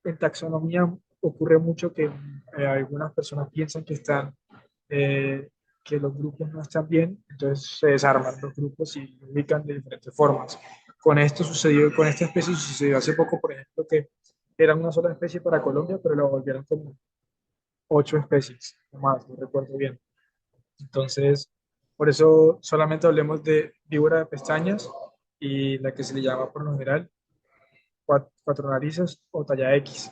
S1: en taxonomía ocurre mucho que algunas personas piensan eh, que los grupos no están bien, entonces se desarman los grupos y lo ubican de diferentes formas. Con esta especie sucedió hace poco, por ejemplo, que era una sola especie para Colombia, pero la volvieron como 8 especies, o más, no recuerdo bien. Entonces, por eso solamente hablemos de víbora de pestañas y la que se le llama por lo general cuatro narices o talla X.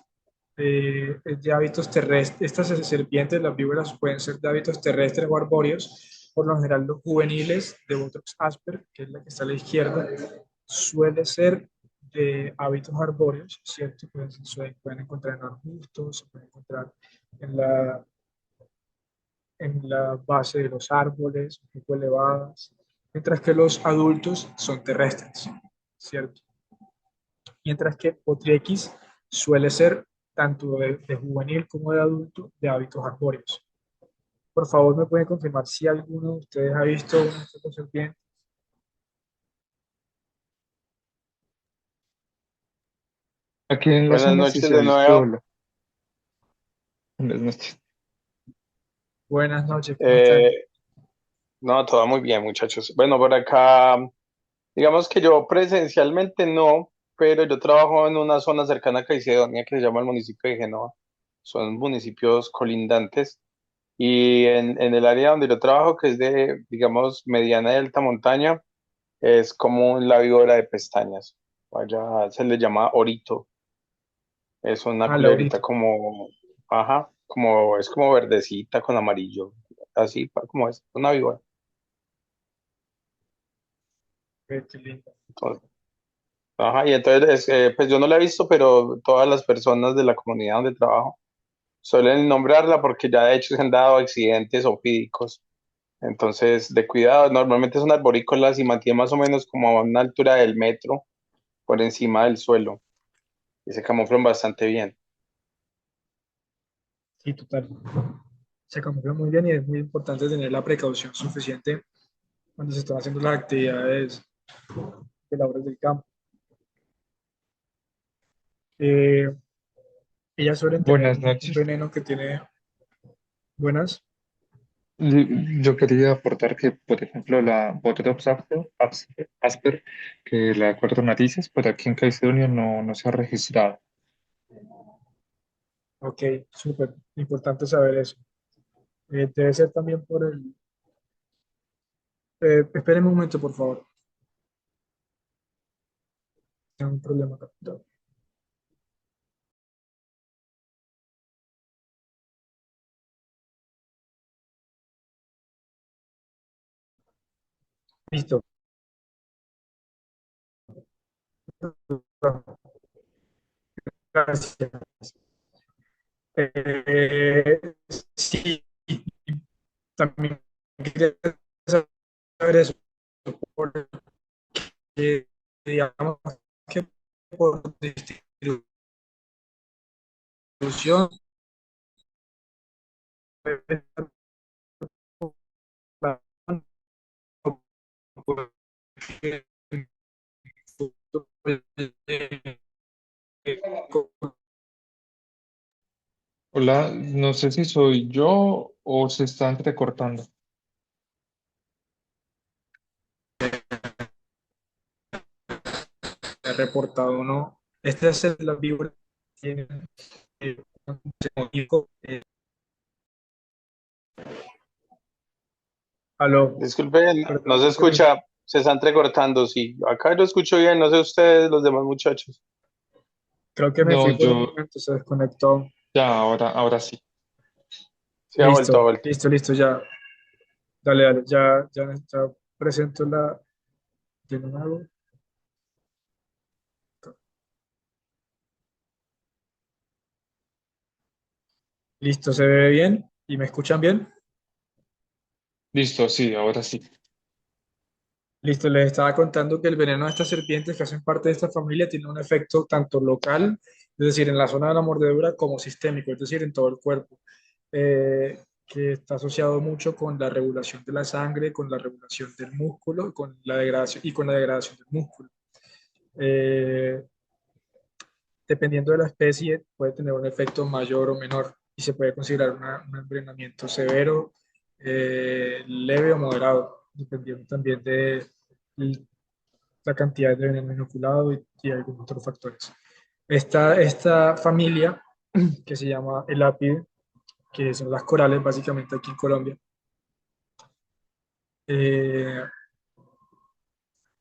S1: Es de hábitos terrestres. Estas serpientes, las víboras, pueden ser de hábitos terrestres o arbóreos. Por lo general, los juveniles de Botox asper, que es la que está a la izquierda, suele ser de hábitos arbóreos, ¿cierto? Pueden encontrar en arbustos, se pueden encontrar en la base de los árboles, un poco elevadas, mientras que los adultos son terrestres, ¿cierto? Mientras que Potrix suele ser tanto de juvenil como de adulto de hábitos arbóreos. Por favor, me pueden confirmar si alguno de ustedes ha visto una de estas dos serpientes.
S2: Aquí en la
S3: Buenas
S2: zona sí
S3: noches
S2: se ha
S3: de
S2: visto
S3: nuevo.
S2: buenas noches.
S1: Buenas noches, ¿cómo están?
S3: Eh, no, todo muy bien, muchachos. Bueno, por acá, digamos que yo presencialmente no, pero yo trabajo en una zona cercana a Caicedonia que se llama el municipio de Génova. Son municipios colindantes. Y en el área donde yo trabajo, que es de, digamos, mediana y alta montaña, es como la víbora de pestañas. Allá se le llama orito. Es una
S1: Ah,
S3: culebrita
S1: Laurito.
S3: como, ajá, como, es como verdecita con amarillo. Así, como es, una víbora.
S1: Qué lindo.
S3: Entonces, ajá, y entonces, pues yo no la he visto, pero todas las personas de la comunidad donde trabajo suelen nombrarla porque ya de hecho se han dado accidentes ofídicos. Entonces, de cuidado, normalmente son arborícolas y mantiene más o menos como a una altura del metro por encima del suelo y se camuflan bastante bien.
S1: Sí, total. Se camufla muy bien y es muy importante tener la precaución suficiente cuando se están haciendo las actividades de labores del campo. Eh, Ellas suelen tener
S2: Buenas
S1: un
S2: noches.
S1: veneno que tiene buenas.
S2: Yo quería aportar que, por ejemplo, la Botox Asper, que la de cuatro narices, por aquí en Caicedonia no se ha registrado.
S1: Ok, súper importante saber eso. Debe ser también por el... espérenme un momento, por favor. Tengo un problema acá. Listo. Gracias. Eh, sí, también quería saber eso, porque digamos que por distribución
S2: Hola, no sé si soy yo o se está entrecortando.
S1: he reportado no. Esta es la vibra que tiene eh, eh, aló,
S3: Disculpe, no
S1: perdón,
S3: se
S1: creo que
S3: escucha, se está entrecortando, sí. Acá yo escucho bien, no sé ustedes, los demás muchachos.
S1: creo que me
S2: No,
S1: fui por un
S2: yo
S1: momento, se desconectó.
S2: ya, ahora sí.
S3: Sí, ha
S1: Listo,
S3: vuelto.
S1: listo, listo, ya. Dale, dale, ya presento la de nuevo. Listo, ¿se ve bien? ¿Y me escuchan bien?
S2: Listo, sí, ahora sí.
S1: Listo, les estaba contando que el veneno de estas serpientes que hacen parte de esta familia tiene un efecto tanto local, es decir, en la zona de la mordedura, como sistémico, es decir, en todo el cuerpo, que está asociado mucho con la regulación de la sangre, con la regulación del músculo, con la degradación y con la degradación del músculo. Eh, Dependiendo de la especie, puede tener un efecto mayor o menor y se puede considerar un envenenamiento severo, leve o moderado, dependiendo también de la cantidad de veneno inoculado y algunos otros factores. Esta familia, que se llama Elapide, que son las corales básicamente aquí en Colombia, eh,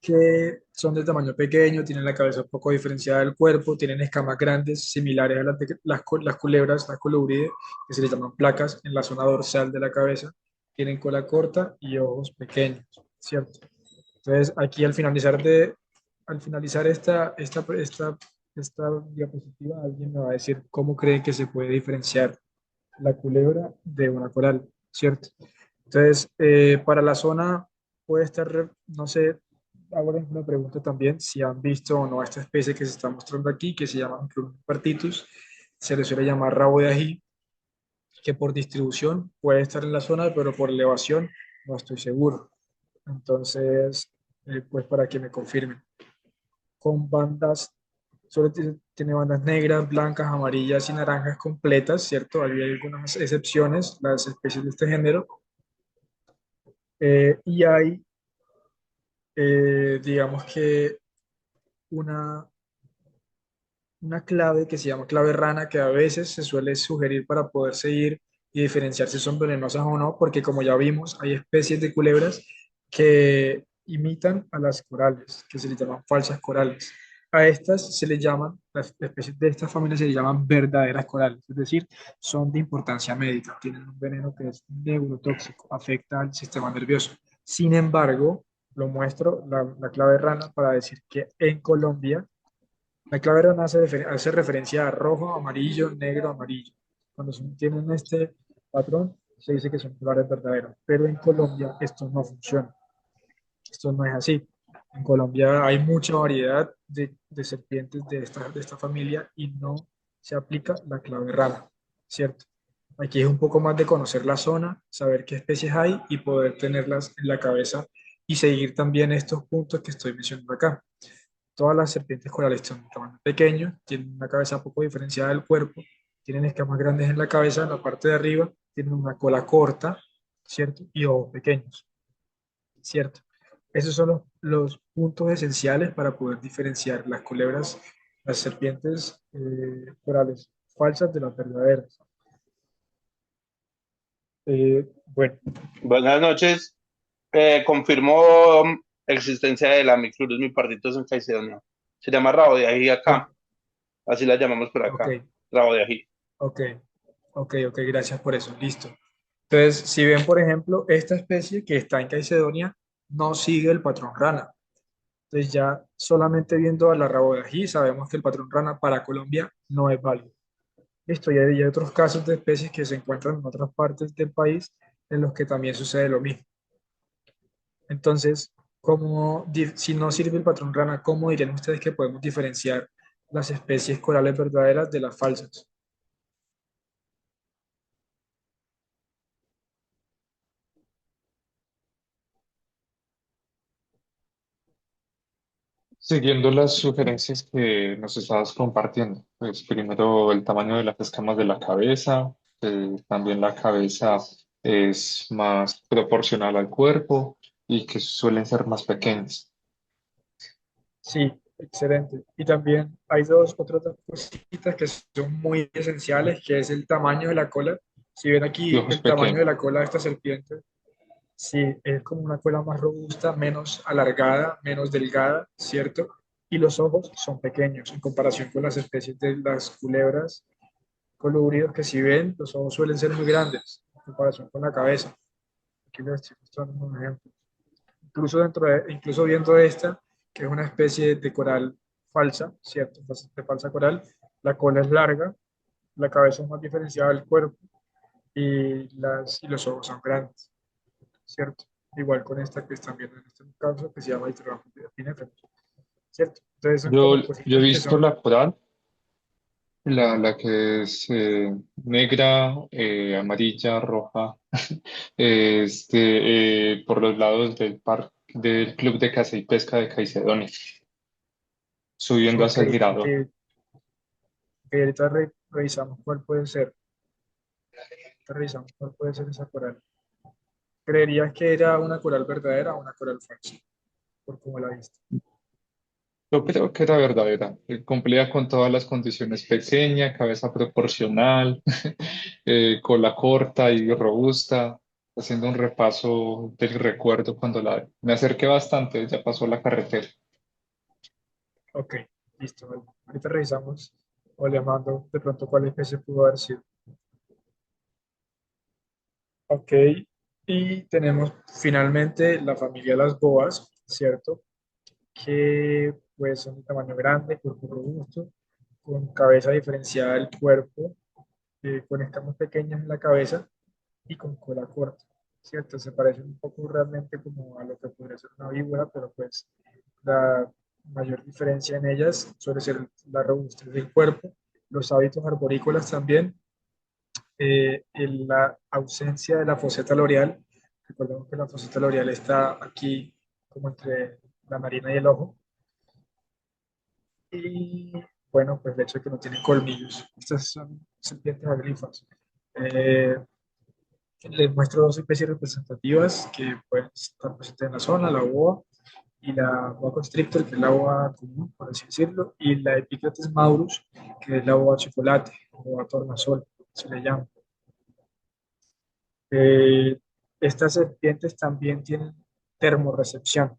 S1: que son de tamaño pequeño, tienen la cabeza un poco diferenciada del cuerpo, tienen escamas grandes similares a las de las culebras, las colubrídeas, que se les llaman placas en la zona dorsal de la cabeza, tienen cola corta y ojos pequeños, ¿cierto? Entonces, aquí al finalizar esta diapositiva, alguien me va a decir cómo cree que se puede diferenciar la culebra de una coral, ¿cierto? Entonces, para la zona puede estar, no sé, ahora me pregunto también si han visto o no esta especie que se está mostrando aquí, que se llama Micropartitus, se le suele llamar rabo de ají, que por distribución puede estar en la zona, pero por elevación no estoy seguro. Entonces, pues para que me confirmen. Con bandas, tiene bandas negras, blancas, amarillas y naranjas completas, ¿cierto? Hay algunas excepciones, las especies de este género. Y hay, digamos que, una, una clave que se llama clave rana, que a veces se suele sugerir para poder seguir y diferenciar si son venenosas o no, porque como ya vimos, hay especies de culebras que imitan a las corales, que se les llaman falsas corales. A estas se les llaman, las especies de esta familia se les llaman verdaderas corales, es decir, son de importancia médica, tienen un veneno que es neurotóxico, afecta al sistema nervioso. Sin embargo, lo muestro, la clave rana, para decir que en Colombia la clave no hace referencia a rojo, amarillo, negro, amarillo. Cuando tienen este patrón, se dice que son colores verdaderos. Pero en Colombia esto no funciona. Esto no es así. En Colombia hay mucha variedad de serpientes de esta familia y no se aplica la clave rana, ¿cierto? Aquí es un poco más de conocer la zona, saber qué especies hay y poder tenerlas en la cabeza y seguir también estos puntos que estoy mencionando acá. Todas las serpientes corales son de tamaño pequeño, tienen una cabeza poco diferenciada del cuerpo, tienen escamas grandes en la cabeza, en la parte de arriba, tienen una cola corta, ¿cierto? Y ojos pequeños, ¿cierto? Esos son los puntos esenciales para poder diferenciar las culebras, las serpientes corales falsas de las verdaderas. Bueno,
S3: Buenas noches. Confirmó existencia de la Micrurus miparditus en Caicedonia. Se llama rabo de ají
S1: ok,
S3: acá. Así la llamamos por
S1: ok,
S3: acá. Rabo de ají.
S1: ok, ok, gracias por eso, listo. Entonces, si ven, por ejemplo, esta especie que está en Caicedonia no sigue el patrón rana. Entonces, ya solamente viendo a la rabo de ají, sabemos que el patrón rana para Colombia no es válido. Listo, y hay otros casos de especies que se encuentran en otras partes del país en los que también sucede lo mismo. Entonces, si no sirve el patrón rana, ¿cómo dirían ustedes que podemos diferenciar las especies corales verdaderas de las falsas?
S2: Siguiendo las sugerencias que nos estabas compartiendo, pues primero el tamaño de las escamas de la cabeza, también la cabeza es más proporcional al cuerpo y que suelen ser más pequeñas.
S1: Sí, excelente. Y también hay otras dos cositas que son muy esenciales, que es el tamaño de la cola. Si ven
S2: Y
S1: aquí
S2: ojos
S1: el tamaño de
S2: pequeños.
S1: la cola de esta serpiente, sí, es como una cola más robusta, menos alargada, menos delgada, ¿cierto? Y los ojos son pequeños en comparación con las especies de las culebras colubrídeas que si ven, los ojos suelen ser muy grandes, comparación con la cabeza. Aquí les estoy mostrando un ejemplo. Incluso viendo esta, que es una especie de coral falsa, ¿cierto? De falsa coral, la cola es larga, la cabeza es más diferenciada del cuerpo y los ojos son grandes, ¿cierto? Igual con esta que están viendo en este caso, que se llama Epinephrine, ¿cierto? Entonces son como
S2: Yo he
S1: cositas que
S2: visto
S1: son,
S2: la coral, la que es negra, amarilla, roja, por los lados del parque del Club de Caza y Pesca de Caicedonia, subiendo
S1: ok,
S2: hacia el mirador.
S1: ahorita revisamos cuál puede ser, ahorita revisamos cuál puede ser esa coral. ¿Creerías que era una coral verdadera o una coral falsa? Por cómo la viste.
S2: Yo creo que era verdadera, cumplía con todas las condiciones: pequeña, cabeza proporcional, cola corta y robusta. Haciendo un repaso del recuerdo cuando me acerqué bastante, ya pasó la carretera.
S1: Ok, listo. Vale. Ahorita revisamos o le mando de pronto cuál especie pudo haber sido. Ok, y tenemos finalmente la familia de las boas, ¿cierto? Que pues son de tamaño grande, cuerpo robusto, con cabeza diferenciada del cuerpo, con escamas pequeñas en la cabeza y con cola corta, ¿cierto? Se parecen un poco realmente como a lo que podría ser una víbora, pero pues la mayor diferencia en ellas suele ser la robustez del cuerpo, los hábitos arborícolas también, la ausencia de la foseta loreal. Recordemos que la foseta loreal está aquí como entre la narina y el ojo. Y bueno, pues el hecho de que no tienen colmillos. Estas son serpientes aglifas. Eh, Les muestro dos especies representativas que pueden estar presentes en la zona, la boa y la boa constrictor, que es la boa común, por así decirlo, y la Epicrates maurus, que es la boa chocolate, o boa tornasol, se le llama. Eh, Estas serpientes también tienen termorrecepción.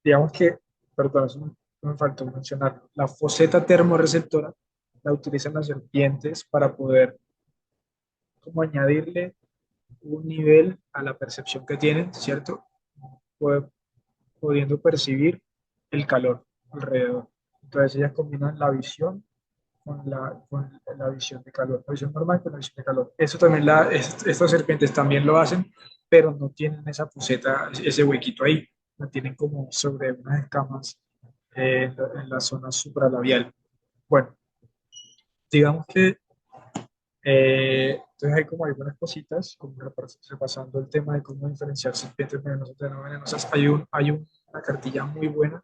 S1: Digamos que, perdón, eso me faltó mencionarlo, la foseta termorreceptora la utilizan las serpientes para poder como añadirle un nivel a la percepción que tienen, ¿cierto? Poder- Pudiendo percibir el calor alrededor. Entonces ellas combinan la visión con la visión de calor, la visión normal con la visión de calor. Eso también estas serpientes también lo hacen, pero no tienen esa puseta, ese huequito ahí, la tienen como sobre unas escamas en la zona supralabial. Bueno, digamos que entonces hay como algunas cositas, como repasando el tema de cómo diferenciar serpientes venenosas de no venenosas. Una cartilla muy buena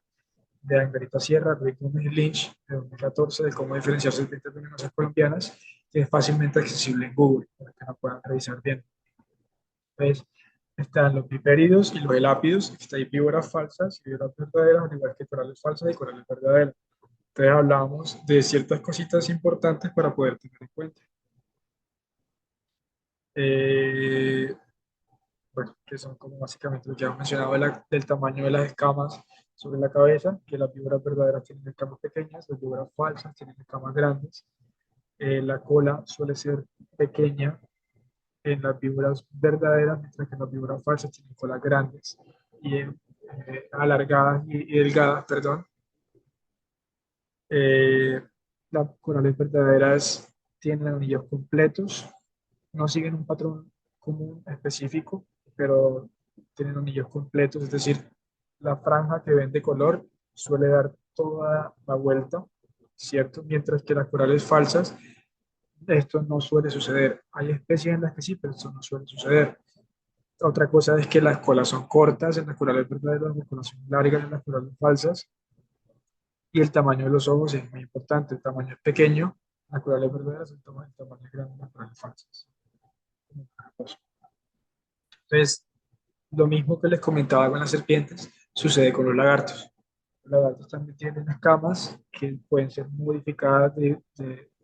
S1: de Angarita Sierra, Rick Gómez y Lynch, de 2014, de cómo diferenciar serpientes venenosas colombianas, que es fácilmente accesible en Google, para que la puedan revisar bien. Entonces, están los vipéridos y los elápidos, está ahí víboras falsas y víboras verdaderas, al igual que corales falsas y corales verdaderas. Entonces, hablábamos de ciertas cositas importantes para poder tener en cuenta. Eh, bueno, que son como básicamente lo que hemos mencionado del tamaño de las escamas sobre la cabeza, que las víboras verdaderas tienen escamas pequeñas, las víboras falsas tienen escamas grandes. La cola suele ser pequeña en las víboras verdaderas, mientras que las víboras falsas tienen colas grandes y alargadas y delgadas, perdón. Eh, las corales verdaderas tienen anillos completos, no siguen un patrón común específico, pero tienen anillos completos, es decir, la franja que ven de color suele dar toda la vuelta, ¿cierto? Mientras que las corales falsas, esto no suele suceder. Hay especies en las que sí, pero esto no suele suceder. Otra cosa es que las colas son cortas en las corales verdaderas, las colas son largas en las corales falsas, y el tamaño de los ojos es muy importante. El tamaño es pequeño en las corales verdaderas, el tamaño es grande en las corales falsas. Entonces, lo mismo que les comentaba con las serpientes, sucede con los lagartos. Los lagartos también tienen escamas que pueden ser modificadas, que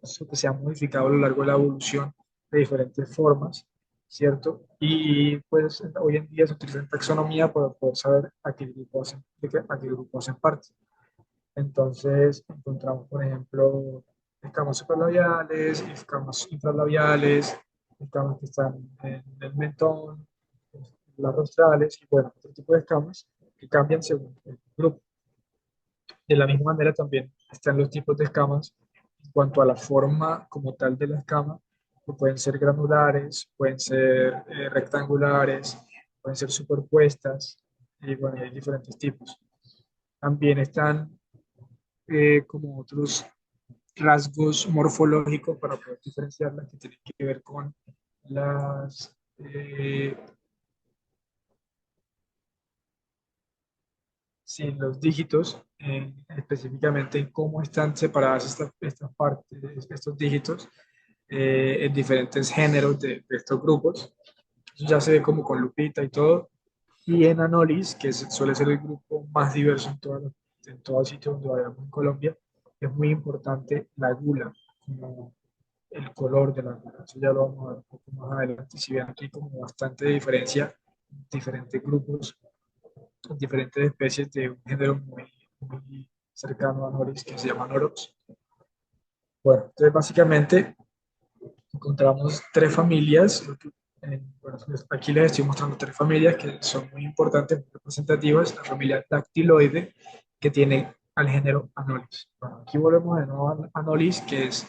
S1: se han modificado a lo largo de la evolución de diferentes formas, ¿cierto? Y pues hoy en día se utiliza en taxonomía para poder saber a qué grupo a qué grupo hacen parte. Entonces encontramos, por ejemplo, escamas supralabiales, escamas infralabiales, escamas que están en el mentón, las rostrales y bueno, otro tipo de escamas que cambian según el grupo. De la misma manera también están los tipos de escamas en cuanto a la forma como tal de la escama, que pueden ser granulares, pueden ser rectangulares, pueden ser superpuestas, y bueno, hay diferentes tipos. También están como otros rasgos morfológicos para poder diferenciarlas que tienen que ver con las, sí, los dígitos, específicamente en cómo están separadas estas partes, estos dígitos en diferentes géneros de estos grupos. Eso ya se ve como con lupita y todo. Y en Anolis, que suele ser el grupo más diverso en todo sitio donde vayamos en Colombia, es muy importante la gula, como el color de la gula. Eso ya lo vamos a ver un poco más adelante. Si ven aquí como bastante diferencia, diferentes grupos, diferentes especies de un género muy cercano a Anolis que se llama Norops. Bueno, entonces básicamente encontramos tres familias. Bueno, aquí les estoy mostrando tres familias que son muy importantes, muy representativas. La familia Dactyloide, que tiene al género Anolis. Bueno, aquí volvemos de nuevo a Anolis, que es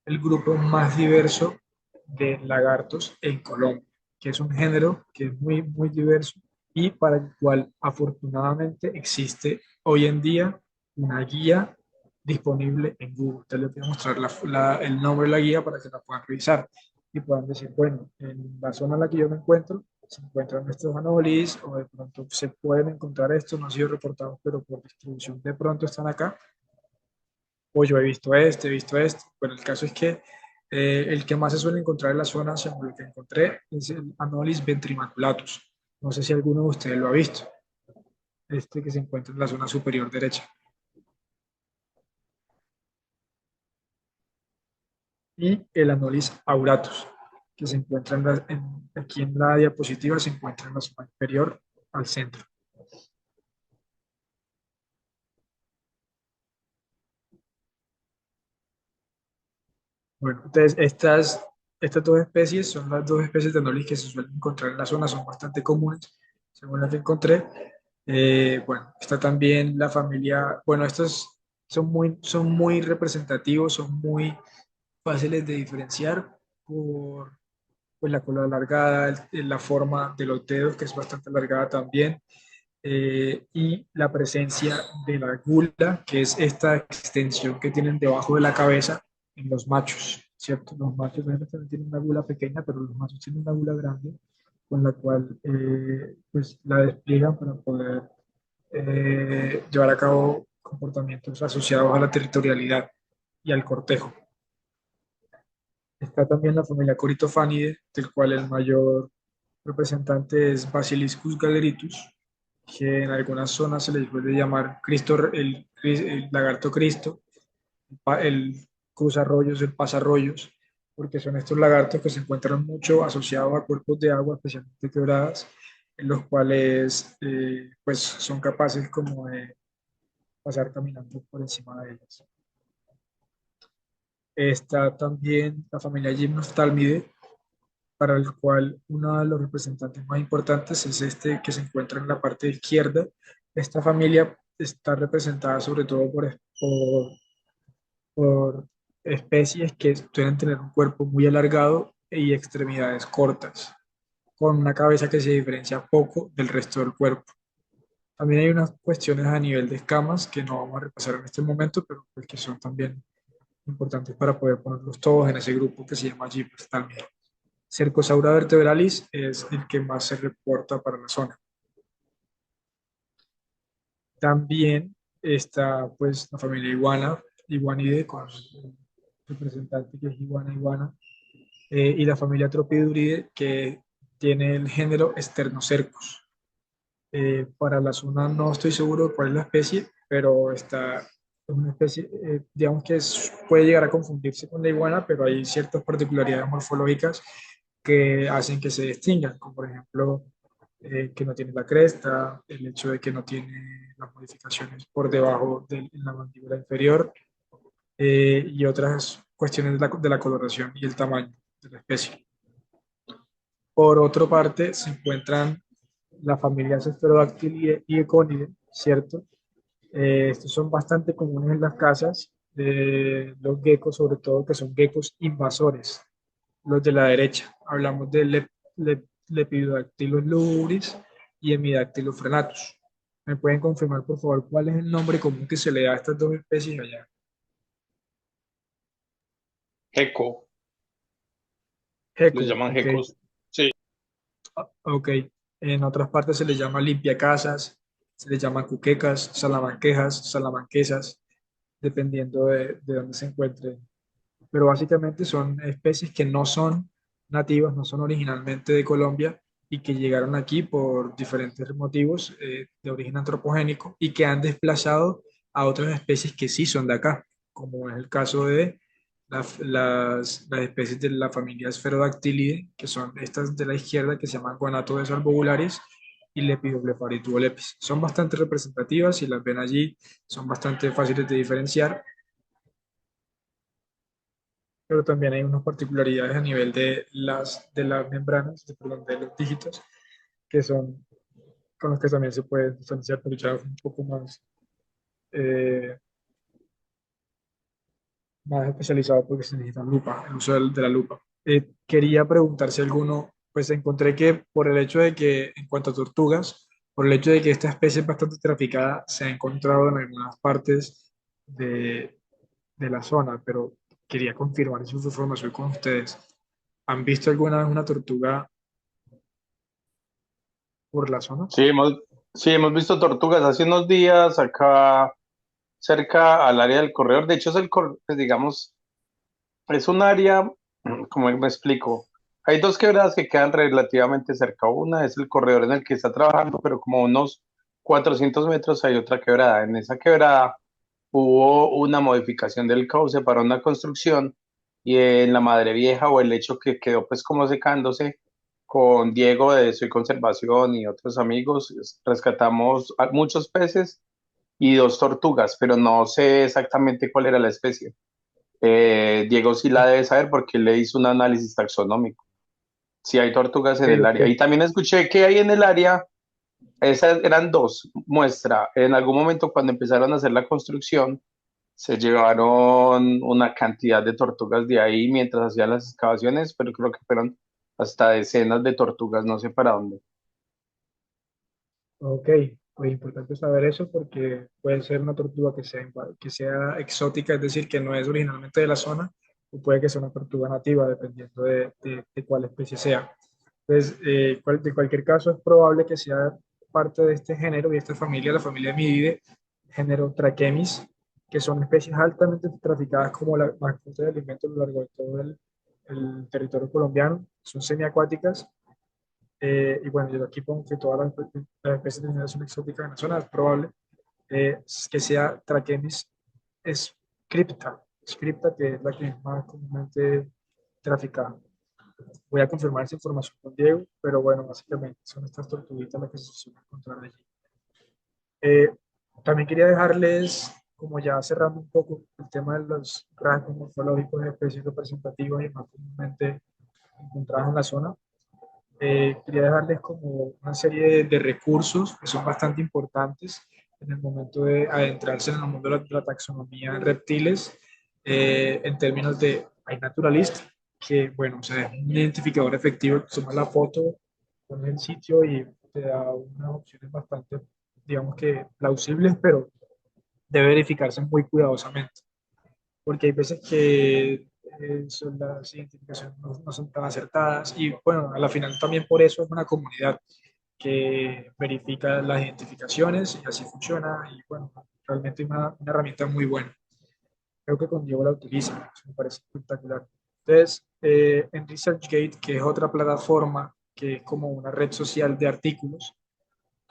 S1: el grupo más diverso de lagartos en Colombia, que es un género que es muy diverso y para el cual afortunadamente existe hoy en día una guía disponible en Google. Te les voy a mostrar el nombre de la guía para que la puedan revisar y puedan decir, bueno, en la zona en la que yo me encuentro se encuentran estos anolis o de pronto se pueden encontrar estos, no han sido reportados, pero por distribución de pronto están acá, o yo he visto este, he visto este. Bueno, el caso es que el que más se suele encontrar en la zona, según lo que encontré, es el Anolis ventrimaculatus. No sé si alguno de ustedes lo ha visto, este que se encuentra en la zona superior derecha. Y el Anolis auratus, que se encuentra aquí en la diapositiva, se encuentra en la zona inferior al centro. Bueno, entonces estas dos especies son las dos especies de Anolis que se suelen encontrar en la zona, son bastante comunes, según las que encontré. Bueno, está también la familia, bueno, estos son muy representativos, son muy fáciles de diferenciar por pues, la cola alargada, la forma de los dedos, que es bastante alargada también, y la presencia de la gula, que es esta extensión que tienen debajo de la cabeza en los machos, ¿cierto? Los machos también tienen una gula pequeña, pero los machos tienen una gula grande, con la cual pues la despliegan para poder llevar a cabo comportamientos asociados a la territorialidad y al cortejo. Está también la familia Corytophanide, del cual el mayor representante es Basiliscus galeritus, que en algunas zonas se le suele llamar el lagarto Cristo, el cruzarroyos, el pasarroyos, porque son estos lagartos que se encuentran mucho asociados a cuerpos de agua, especialmente quebradas, en los cuales pues son capaces como de pasar caminando por encima de ellas. Está también la familia Gymnophthalmidae, para el cual uno de los representantes más importantes es este que se encuentra en la parte izquierda. Esta familia está representada sobre todo por especies que suelen tener un cuerpo muy alargado y extremidades cortas, con una cabeza que se diferencia poco del resto del cuerpo. También hay unas cuestiones a nivel de escamas que no vamos a repasar en este momento, pero pues que son también importantes para poder ponerlos todos en ese grupo que se llama Jeepers también. Cercosaura vertebralis es el que más se reporta para la zona. También está pues la familia iguana, iguanidae, con su representante que es iguana, y la familia Tropiduridae que tiene el género Sternocercus. Para la zona no estoy seguro de cuál es la especie, pero es una especie, digamos que puede llegar a confundirse con la iguana, pero hay ciertas particularidades morfológicas que hacen que se distingan, como por ejemplo que no tiene la cresta, el hecho de que no tiene las modificaciones por debajo en la mandíbula inferior y otras cuestiones de la coloración y el tamaño de la especie. Por otra parte, se encuentran las familias Spherodactylidae y Econidae, ¿cierto? Estos son bastante comunes en las casas de los geckos, sobre todo que son geckos invasores. Los de la derecha, hablamos de Lepidodactylus lubris y Hemidactylus frenatus. ¿Me pueden confirmar, por favor, cuál es el nombre común que se le da a estas dos especies allá?
S3: Gecko, los
S1: Gecko,
S3: llaman
S1: ok.
S3: gecos. Sí.
S1: Ok, en otras partes se les llama limpiacasas, se les llama cuquecas, salamanquejas, salamanquesas, dependiendo de dónde se encuentren. Pero básicamente son especies que no son nativas, no son originalmente de Colombia y que llegaron aquí por diferentes motivos de origen antropogénico y que han desplazado a otras especies que sí son de acá, como es el caso de las especies de la familia Spherodactylidae, que son estas de la izquierda que se llaman guanatodes albovulares y Lepidoblepharidiolepis. Son bastante representativas, si las ven allí, son bastante fáciles de diferenciar, pero también hay unas particularidades a nivel de las membranas, perdón, de los dígitos, que son con los que también se puede diferenciar, pero ya un poco más, eh, más especializado porque se necesita lupa, el uso de la lupa. Quería preguntar si alguno, pues encontré que por el hecho de que, en cuanto a tortugas, por el hecho de que esta especie es bastante traficada, se ha encontrado en algunas partes de la zona, pero quería confirmar esa información con ustedes. ¿Han visto alguna vez una tortuga por la zona?
S3: Sí, hemos visto tortugas hace unos días acá cerca al área del corredor. De hecho, pues, digamos, es un área, como me explico, hay dos quebradas que quedan relativamente cerca. Una es el corredor en el que está trabajando, pero como a unos 400 metros hay otra quebrada. En esa quebrada hubo una modificación del cauce para una construcción y en la Madre Vieja o el lecho que quedó pues como secándose, con Diego de Soy Conservación y otros amigos, rescatamos muchos peces y dos tortugas, pero no sé exactamente cuál era la especie. Diego sí la debe saber porque le hizo un análisis taxonómico. Si hay tortugas
S1: Ok,
S3: en el área.
S1: ok.
S3: Y también escuché que hay en el área, esas eran dos, muestra, en algún momento cuando empezaron a hacer la construcción, se llevaron una cantidad de tortugas de ahí mientras hacían las excavaciones, pero creo que fueron hasta decenas de tortugas, no sé para dónde.
S1: Ok, pues importante saber eso porque puede ser una tortuga que sea exótica, es decir, que no es originalmente de la zona, o puede que sea una tortuga nativa, dependiendo de cuál especie sea. Entonces, de cualquier caso, es probable que sea parte de este género y esta familia, la familia Midide, género Trachemis, que son especies altamente traficadas como la mascota de alimentos a lo largo de todo el territorio colombiano. Son semiacuáticas y bueno, yo aquí pongo que todas las especies de generación exótica en la zona es probable que sea Trachemis scripta, que es la que es más comúnmente traficada. Voy a confirmar esa información con Diego, pero bueno, básicamente son estas tortuguitas las que se suelen encontrar allí. Eh, También quería dejarles, como ya cerrando un poco el tema de los rasgos morfológicos de especies representativas y más comúnmente encontradas en la zona, quería dejarles como una serie de recursos que son bastante importantes en el momento de adentrarse en el mundo de la taxonomía en reptiles, en términos de, hay naturalist, que bueno, o sea, es un identificador efectivo, toma la foto, pone el sitio y te da unas opciones bastante, digamos que plausibles, pero debe verificarse muy cuidadosamente porque hay veces que las identificaciones no son tan acertadas y bueno, a la final también por eso es una comunidad que verifica las identificaciones y así funciona y bueno, realmente es una herramienta muy buena. Creo que con Diego la utiliza, eso me parece espectacular. Entonces, en ResearchGate, que es otra plataforma que es como una red social de artículos,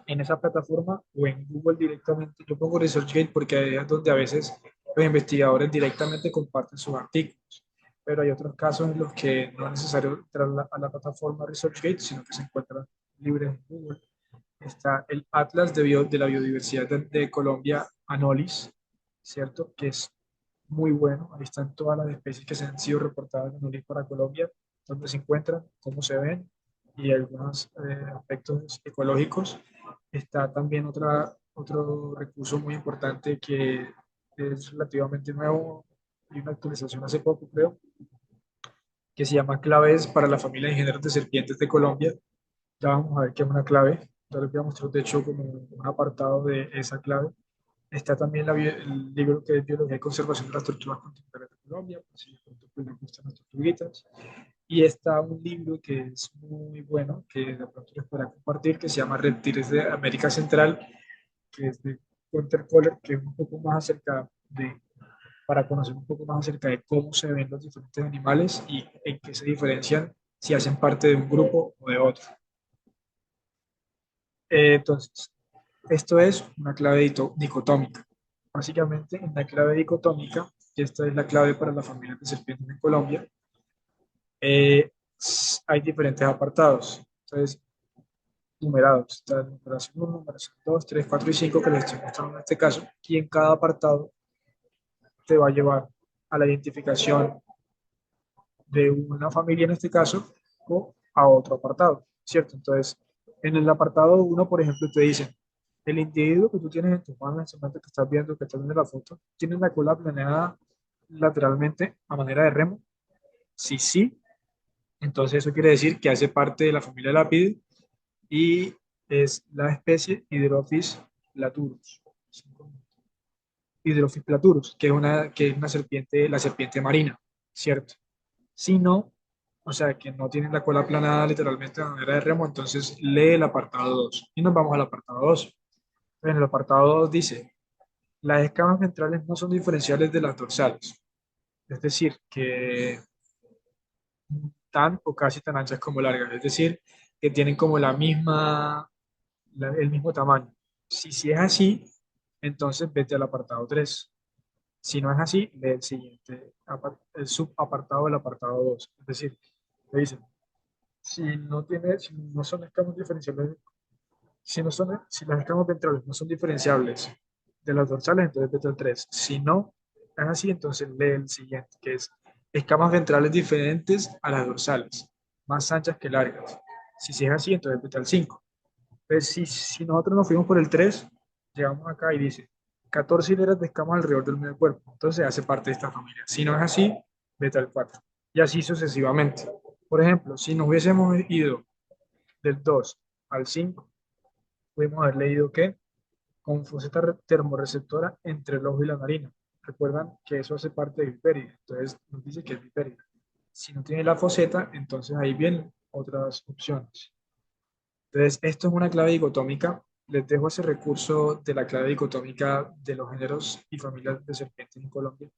S1: en esa plataforma o en Google directamente. Yo pongo ResearchGate porque ahí es donde a veces los investigadores directamente comparten sus artículos, pero hay otros casos en los que no es necesario entrar a la plataforma ResearchGate, sino que se encuentran libres en Google. Está el Atlas de la Biodiversidad de Colombia, ANOLIS, ¿cierto? Que es muy bueno. Ahí están todas las especies que se han sido reportadas en ANOLIS para Colombia, dónde se encuentran, cómo se ven, y algunos aspectos ecológicos. Está también otro recurso muy importante que es relativamente nuevo y una actualización hace poco, creo, que se llama Claves para la familia de géneros de serpientes de Colombia. Ya vamos a ver qué es una clave. Ya les voy a mostrar, de hecho, como un apartado de esa clave. Está también el libro que es Biología y Conservación de las Tortugas Contemporáneas de Colombia, por si de pronto pues, les gustan las tortuguitas. Y está un libro que es muy bueno, que de pronto les podrá compartir, que se llama Reptiles de América Central, que es de Hunter Kohler, que es un poco más acerca de, para conocer un poco más acerca de cómo se ven los diferentes animales y en qué se diferencian si hacen parte de un grupo o de otro. Entonces, esto es una clave dicotómica. Básicamente, en la clave dicotómica, y esta es la clave para la familia de serpientes en Colombia, hay diferentes apartados. Entonces, numerados. Está la numeración 1, numeración 2, 3, 4 y 5 que les estoy mostrando en este caso. Y en cada apartado te va a llevar a la identificación de una familia en este caso o a otro apartado, ¿cierto? Entonces, en el apartado uno, por ejemplo, te dicen, el individuo que tú tienes en tus manos en ese momento que estás viendo, que estás viendo la foto, tiene la cola planeada lateralmente a manera de remo. Si sí, entonces eso quiere decir que hace parte de la familia Lápide y es la especie Hydrophis platurus. Hydrophis platurus, que es una serpiente, la serpiente marina, ¿cierto? Si no, o sea, que no tienen la cola aplanada literalmente de manera de remo, entonces lee el apartado 2 y nos vamos al apartado 2. En el apartado 2 dice, las escamas ventrales no son diferenciales de las dorsales, es decir, que tan o casi tan anchas como largas, es decir, que tienen como el mismo tamaño. Si es así, entonces vete al apartado 3. Si no es así, lee el siguiente, el subapartado del apartado 2. Es decir, le dicen, si no son escamas diferenciables, si las escamas ventrales no son diferenciables de las dorsales, entonces vete al 3. Si no es así, entonces lee el siguiente, que es escamas ventrales diferentes a las dorsales, más anchas que largas. Si es así, entonces vete al 5. Entonces, si nosotros nos fuimos por el 3, llegamos acá y dice 14 hileras de escamas alrededor del medio cuerpo. Entonces hace parte de esta familia. Si no es así, vete al 4. Y así sucesivamente. Por ejemplo, si nos hubiésemos ido del 2 al 5, pudimos haber leído que con foseta termorreceptora entre el ojo y la narina. Recuerdan que eso hace parte de Vipérida. Entonces nos dice que es Vipérida. Si no tiene la foseta, entonces ahí vienen otras opciones. Entonces, esto es una clave dicotómica. Les dejo ese recurso de la clave dicotómica de los géneros y familias de serpientes en Colombia.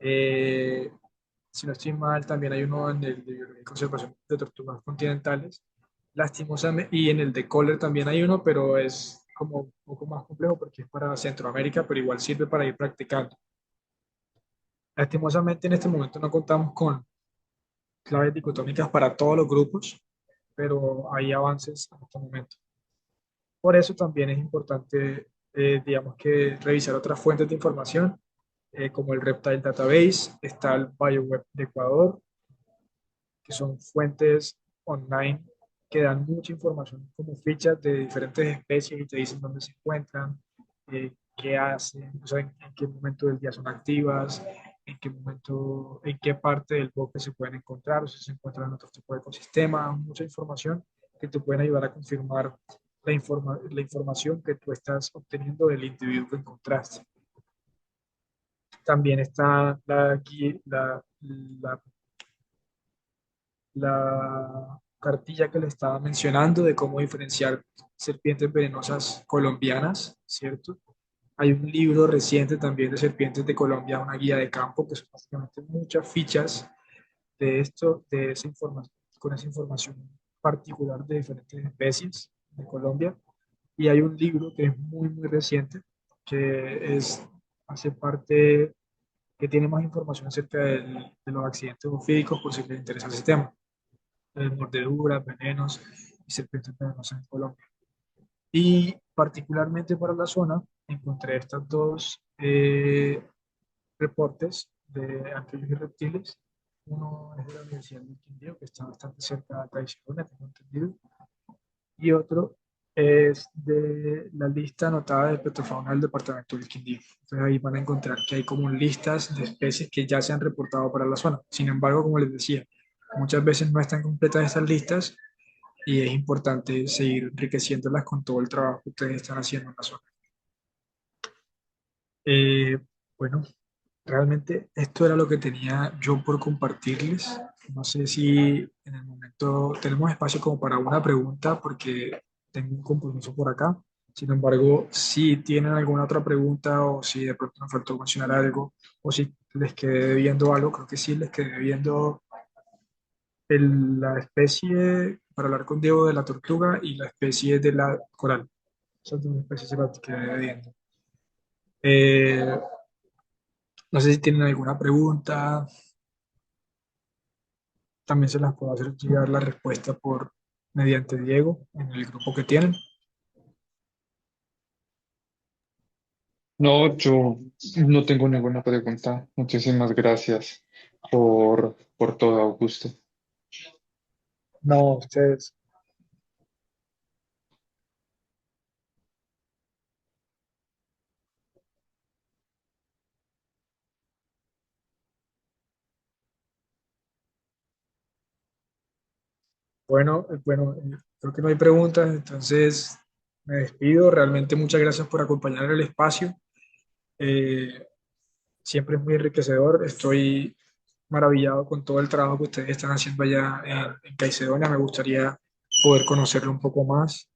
S1: Eh, si no estoy mal, también hay uno en el de biología y conservación de tortugas continentales. Lastimosamente, y en el de Kohler también hay uno, pero es como un poco más complejo porque es para Centroamérica, pero igual sirve para ir practicando. Lastimosamente, en este momento no contamos con claves dicotómicas para todos los grupos, pero hay avances en este momento. Por eso también es importante, digamos que revisar otras fuentes de información, como el Reptile Database, está el BioWeb de Ecuador, que son fuentes online que dan mucha información como fichas de diferentes especies y te dicen dónde se encuentran, qué hacen, o sea, en qué momento del día son activas, en qué momento, en qué parte del bosque se pueden encontrar, o si se encuentran en otro tipo de ecosistema, mucha información que te pueden ayudar a confirmar la información que tú estás obteniendo del individuo que encontraste. También está la cartilla que le estaba mencionando de cómo diferenciar serpientes venenosas colombianas, ¿cierto? Hay un libro reciente también de serpientes de Colombia, una guía de campo, que son básicamente muchas fichas de esto, de esa información, con esa información particular de diferentes especies de Colombia. Y hay un libro que es muy, muy reciente, que hace parte, que tiene más información acerca de los accidentes zoofídicos, por si les interesa ese tema, mordeduras, venenos y serpientes venenosas en Colombia. Y particularmente para la zona, encontré estos dos reportes de anfibios y reptiles Uno es de la Universidad del Quindío, que está bastante cerca de Caicedonia, tengo entendido, y otro es de la lista anotada de Petrofauna del departamento del Quindío. Entonces ahí van a encontrar que hay como listas de especies que ya se han reportado para la zona. Sin embargo, como les decía, muchas veces no están completas estas listas y es importante seguir enriqueciéndolas con todo el trabajo que ustedes están haciendo en la zona. Eh, bueno, realmente esto era lo que tenía yo por compartirles. No sé si en el momento tenemos espacio como para una pregunta porque tengo un compromiso por acá. Sin embargo, si tienen alguna otra pregunta o si de pronto nos faltó mencionar algo o si les quedé debiendo algo, creo que sí les quedé debiendo la especie, para hablar con Diego, de la tortuga y la especie de la coral. Esas dos especies se las quedé debiendo. Eh, no sé si tienen alguna pregunta. También se las puedo hacer llegar la respuesta por mediante Diego en el grupo que tienen.
S2: No, yo no tengo ninguna pregunta. Muchísimas gracias por todo, Augusto.
S1: No, ustedes. Creo que no hay preguntas, entonces me despido. Realmente muchas gracias por acompañar el espacio. Eh, Siempre es muy enriquecedor. Estoy maravillado con todo el trabajo que ustedes están haciendo allá en Caicedonia. Me gustaría poder conocerlo un poco más,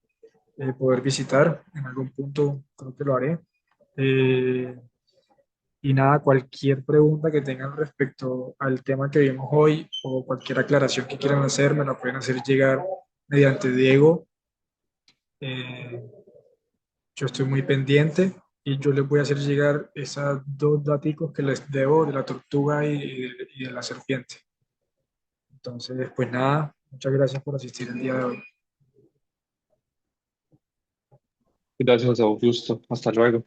S1: poder visitar en algún punto, creo que lo haré. Eh, Y nada, cualquier pregunta que tengan respecto al tema que vimos hoy o cualquier aclaración que quieran hacer, me la pueden hacer llegar mediante Diego. Eh, yo estoy muy pendiente y yo les voy a hacer llegar esos dos daticos que les debo de la tortuga y de la serpiente. Entonces, pues nada, muchas gracias por asistir el día de hoy.
S2: Gracias, Augusto. Hasta luego.